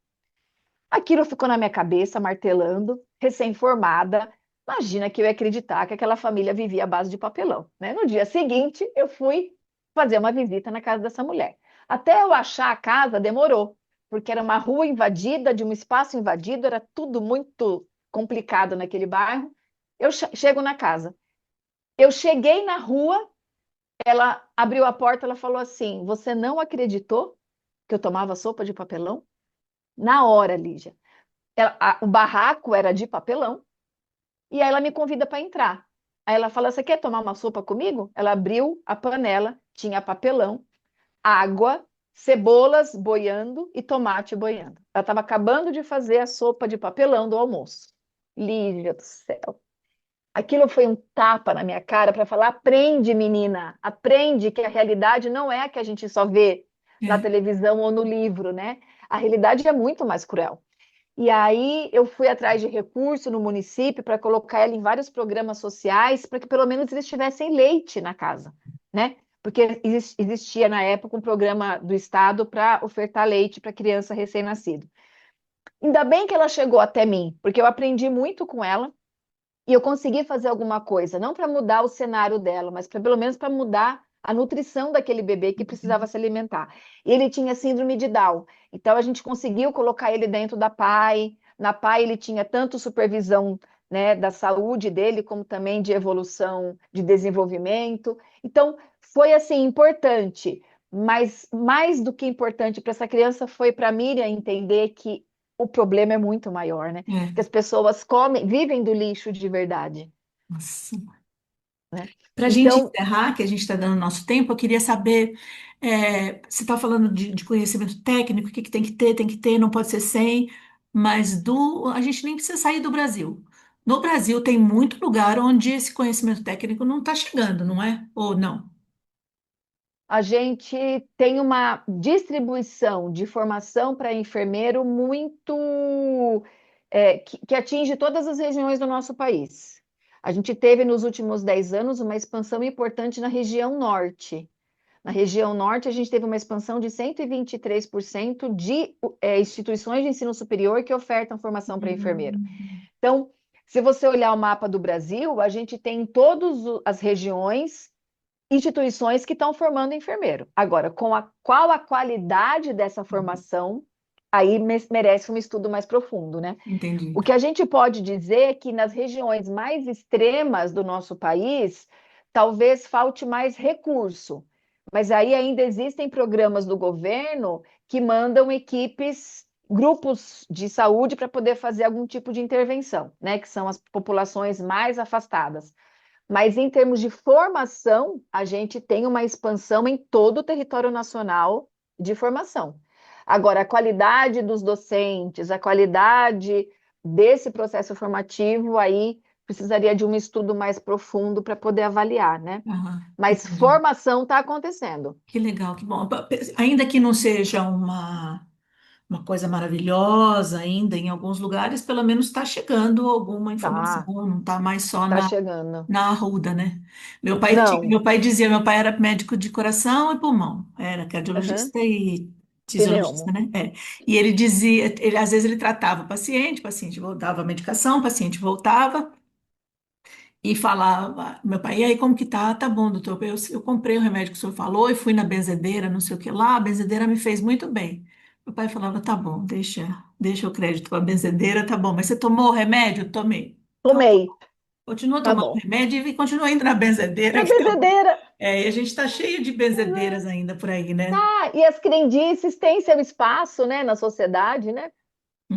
Aquilo ficou na minha cabeça, martelando, recém-formada. Imagina que eu ia acreditar que aquela família vivia à base de papelão, né? No dia seguinte, eu fui fazer uma visita na casa dessa mulher. Até eu achar a casa, demorou, porque era uma rua invadida, de um espaço invadido, era tudo muito complicado naquele bairro. Eu chego na casa. Eu cheguei na rua, ela abriu a porta, ela falou assim: Você não acreditou que eu tomava sopa de papelão? Na hora, Lígia. O barraco era de papelão, e aí ela me convida para entrar. Aí ela fala: Você quer tomar uma sopa comigo? Ela abriu a panela, tinha papelão, água, cebolas boiando e tomate boiando. Ela estava acabando de fazer a sopa de papelão do almoço. Lígia do céu. Aquilo foi um tapa na minha cara para falar: aprende, menina, aprende que a realidade não é a que a gente só vê na é. televisão ou no livro, né? A realidade é muito mais cruel. E aí eu fui atrás de recurso no município para colocar ela em vários programas sociais para que pelo menos eles tivessem leite na casa, né? Porque existia na época um programa do estado para ofertar leite para criança recém-nascida. Ainda bem que ela chegou até mim, porque eu aprendi muito com ela e eu consegui fazer alguma coisa, não para mudar o cenário dela, mas pelo menos para mudar a nutrição daquele bebê que precisava se alimentar. E ele tinha síndrome de Down, então a gente conseguiu colocar ele dentro da PAI. Na PAI ele tinha tanto supervisão, né, da saúde dele, como também de evolução, de desenvolvimento. Então foi assim importante, mas mais do que importante para essa criança foi para a Miriam entender que o problema é muito maior, né? Que É. as pessoas comem, vivem do lixo de verdade, Nossa. né? Para a gente Então, encerrar, que a gente está dando nosso tempo, eu queria saber, você está falando de conhecimento técnico, o que que tem que ter, não pode ser sem, mas a gente nem precisa sair do Brasil. No Brasil tem muito lugar onde esse conhecimento técnico não está chegando, não é? Ou não? a gente tem uma distribuição de formação para enfermeiro muito que atinge todas as regiões do nosso país. A gente teve nos últimos 10 anos uma expansão importante na região norte. Na região norte, a gente teve uma expansão de 123% de instituições de ensino superior que ofertam formação para enfermeiro. Hum, Então, se você olhar o mapa do Brasil, a gente tem em todas as regiões instituições que estão formando enfermeiro. Agora, qual a qualidade dessa formação, aí merece um estudo mais profundo, né? entendi. O que a gente pode dizer é que nas regiões mais extremas do nosso país, talvez falte mais recurso, mas aí ainda existem programas do governo que mandam equipes grupos de saúde para poder fazer algum tipo de intervenção, né? Que são as populações mais afastadas. Mas em termos de formação, a gente tem uma expansão em todo o território nacional de formação. Agora, a qualidade dos docentes, a qualidade desse processo formativo, aí precisaria de um estudo mais profundo para poder avaliar, né? Aham, Mas entendi. formação está acontecendo. Que legal, que bom. Ainda que não seja uma coisa maravilhosa ainda em alguns lugares, pelo menos está chegando alguma informação, Tá, não está mais só tá chegando. na arruda, né? Não. Meu pai dizia, meu pai era médico de coração e pulmão, era Aham. cardiologista e fisiologista, Pneumo. né? É. E ele dizia, às vezes ele tratava o paciente dava a medicação, o paciente voltava e falava, meu pai, e aí como que tá? Tá bom, doutor, eu comprei o remédio que o senhor falou e fui na benzedeira, não sei o que lá, a benzedeira me fez muito bem. Meu pai falava, tá bom, deixa o crédito para a benzedeira, tá bom, mas você tomou o remédio? Tomei. Então, Tomei. continua Tá tomando bom. remédio e continua indo na benzedeira, Na que tá bom. bebedeira. É, e a gente está cheio de benzedeiras ainda por aí, né? Ah, e as crendices têm seu espaço, né, na sociedade, né?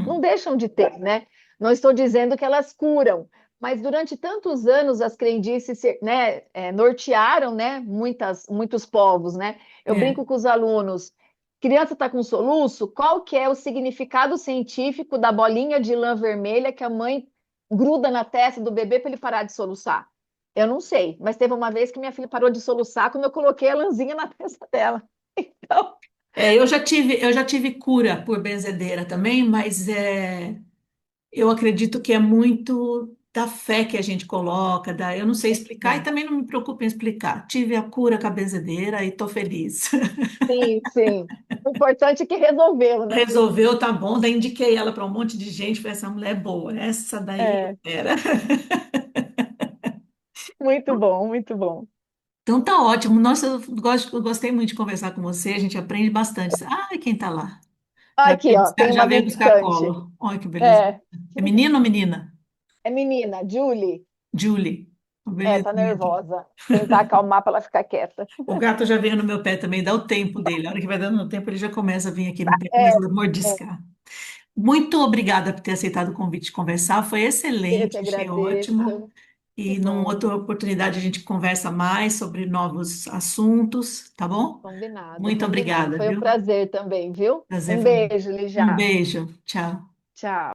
Não Hum, deixam de ter, né? Não estou dizendo que elas curam, mas durante tantos anos as crendices, né, nortearam, né, muitos povos, né? Eu é. brinco com os alunos. Criança está com soluço, qual que é o significado científico da bolinha de lã vermelha que a mãe gruda na testa do bebê para ele parar de soluçar? Eu não sei, mas teve uma vez que minha filha parou de soluçar quando eu coloquei a lãzinha na testa dela. Então, É, eu já tive cura por benzedeira também, mas eu acredito que é muito da fé que a gente coloca, eu não sei explicar e sim, também não me preocupo em explicar. Tive a cura com a benzedeira e estou feliz. sim, sim. O importante é que resolveu, né? Resolveu, tá bom, daí indiquei ela para um monte de gente, falei, essa mulher é boa, essa daí É, era. muito bom, muito bom. Então tá ótimo. Nossa, eu gostei muito de conversar com você, a gente aprende bastante. Ai, quem tá lá? Aqui, ó, tem Já uma veio buscar visitante. colo. Olha que beleza. É, É menino ou menina? é menina, Julie. Julie. Uma É, tá belezinha. nervosa. Tentar acalmar para ela ficar quieta. O gato já veio no meu pé também, dá o tempo dele. A hora que vai dando o tempo, ele já começa a vir aqui no pé, É, começa a é, mordiscar. Muito obrigada por ter aceitado o convite de conversar, foi eu que excelente, achei ótimo. agradeço. Que E numa bom, outra oportunidade a gente conversa mais sobre novos assuntos, tá bom? combinado, Muito combinado. obrigada, Foi um viu? prazer também, viu? Prazer Um foi meu. beijo, Um Lígia. beijo, tchau. Tchau.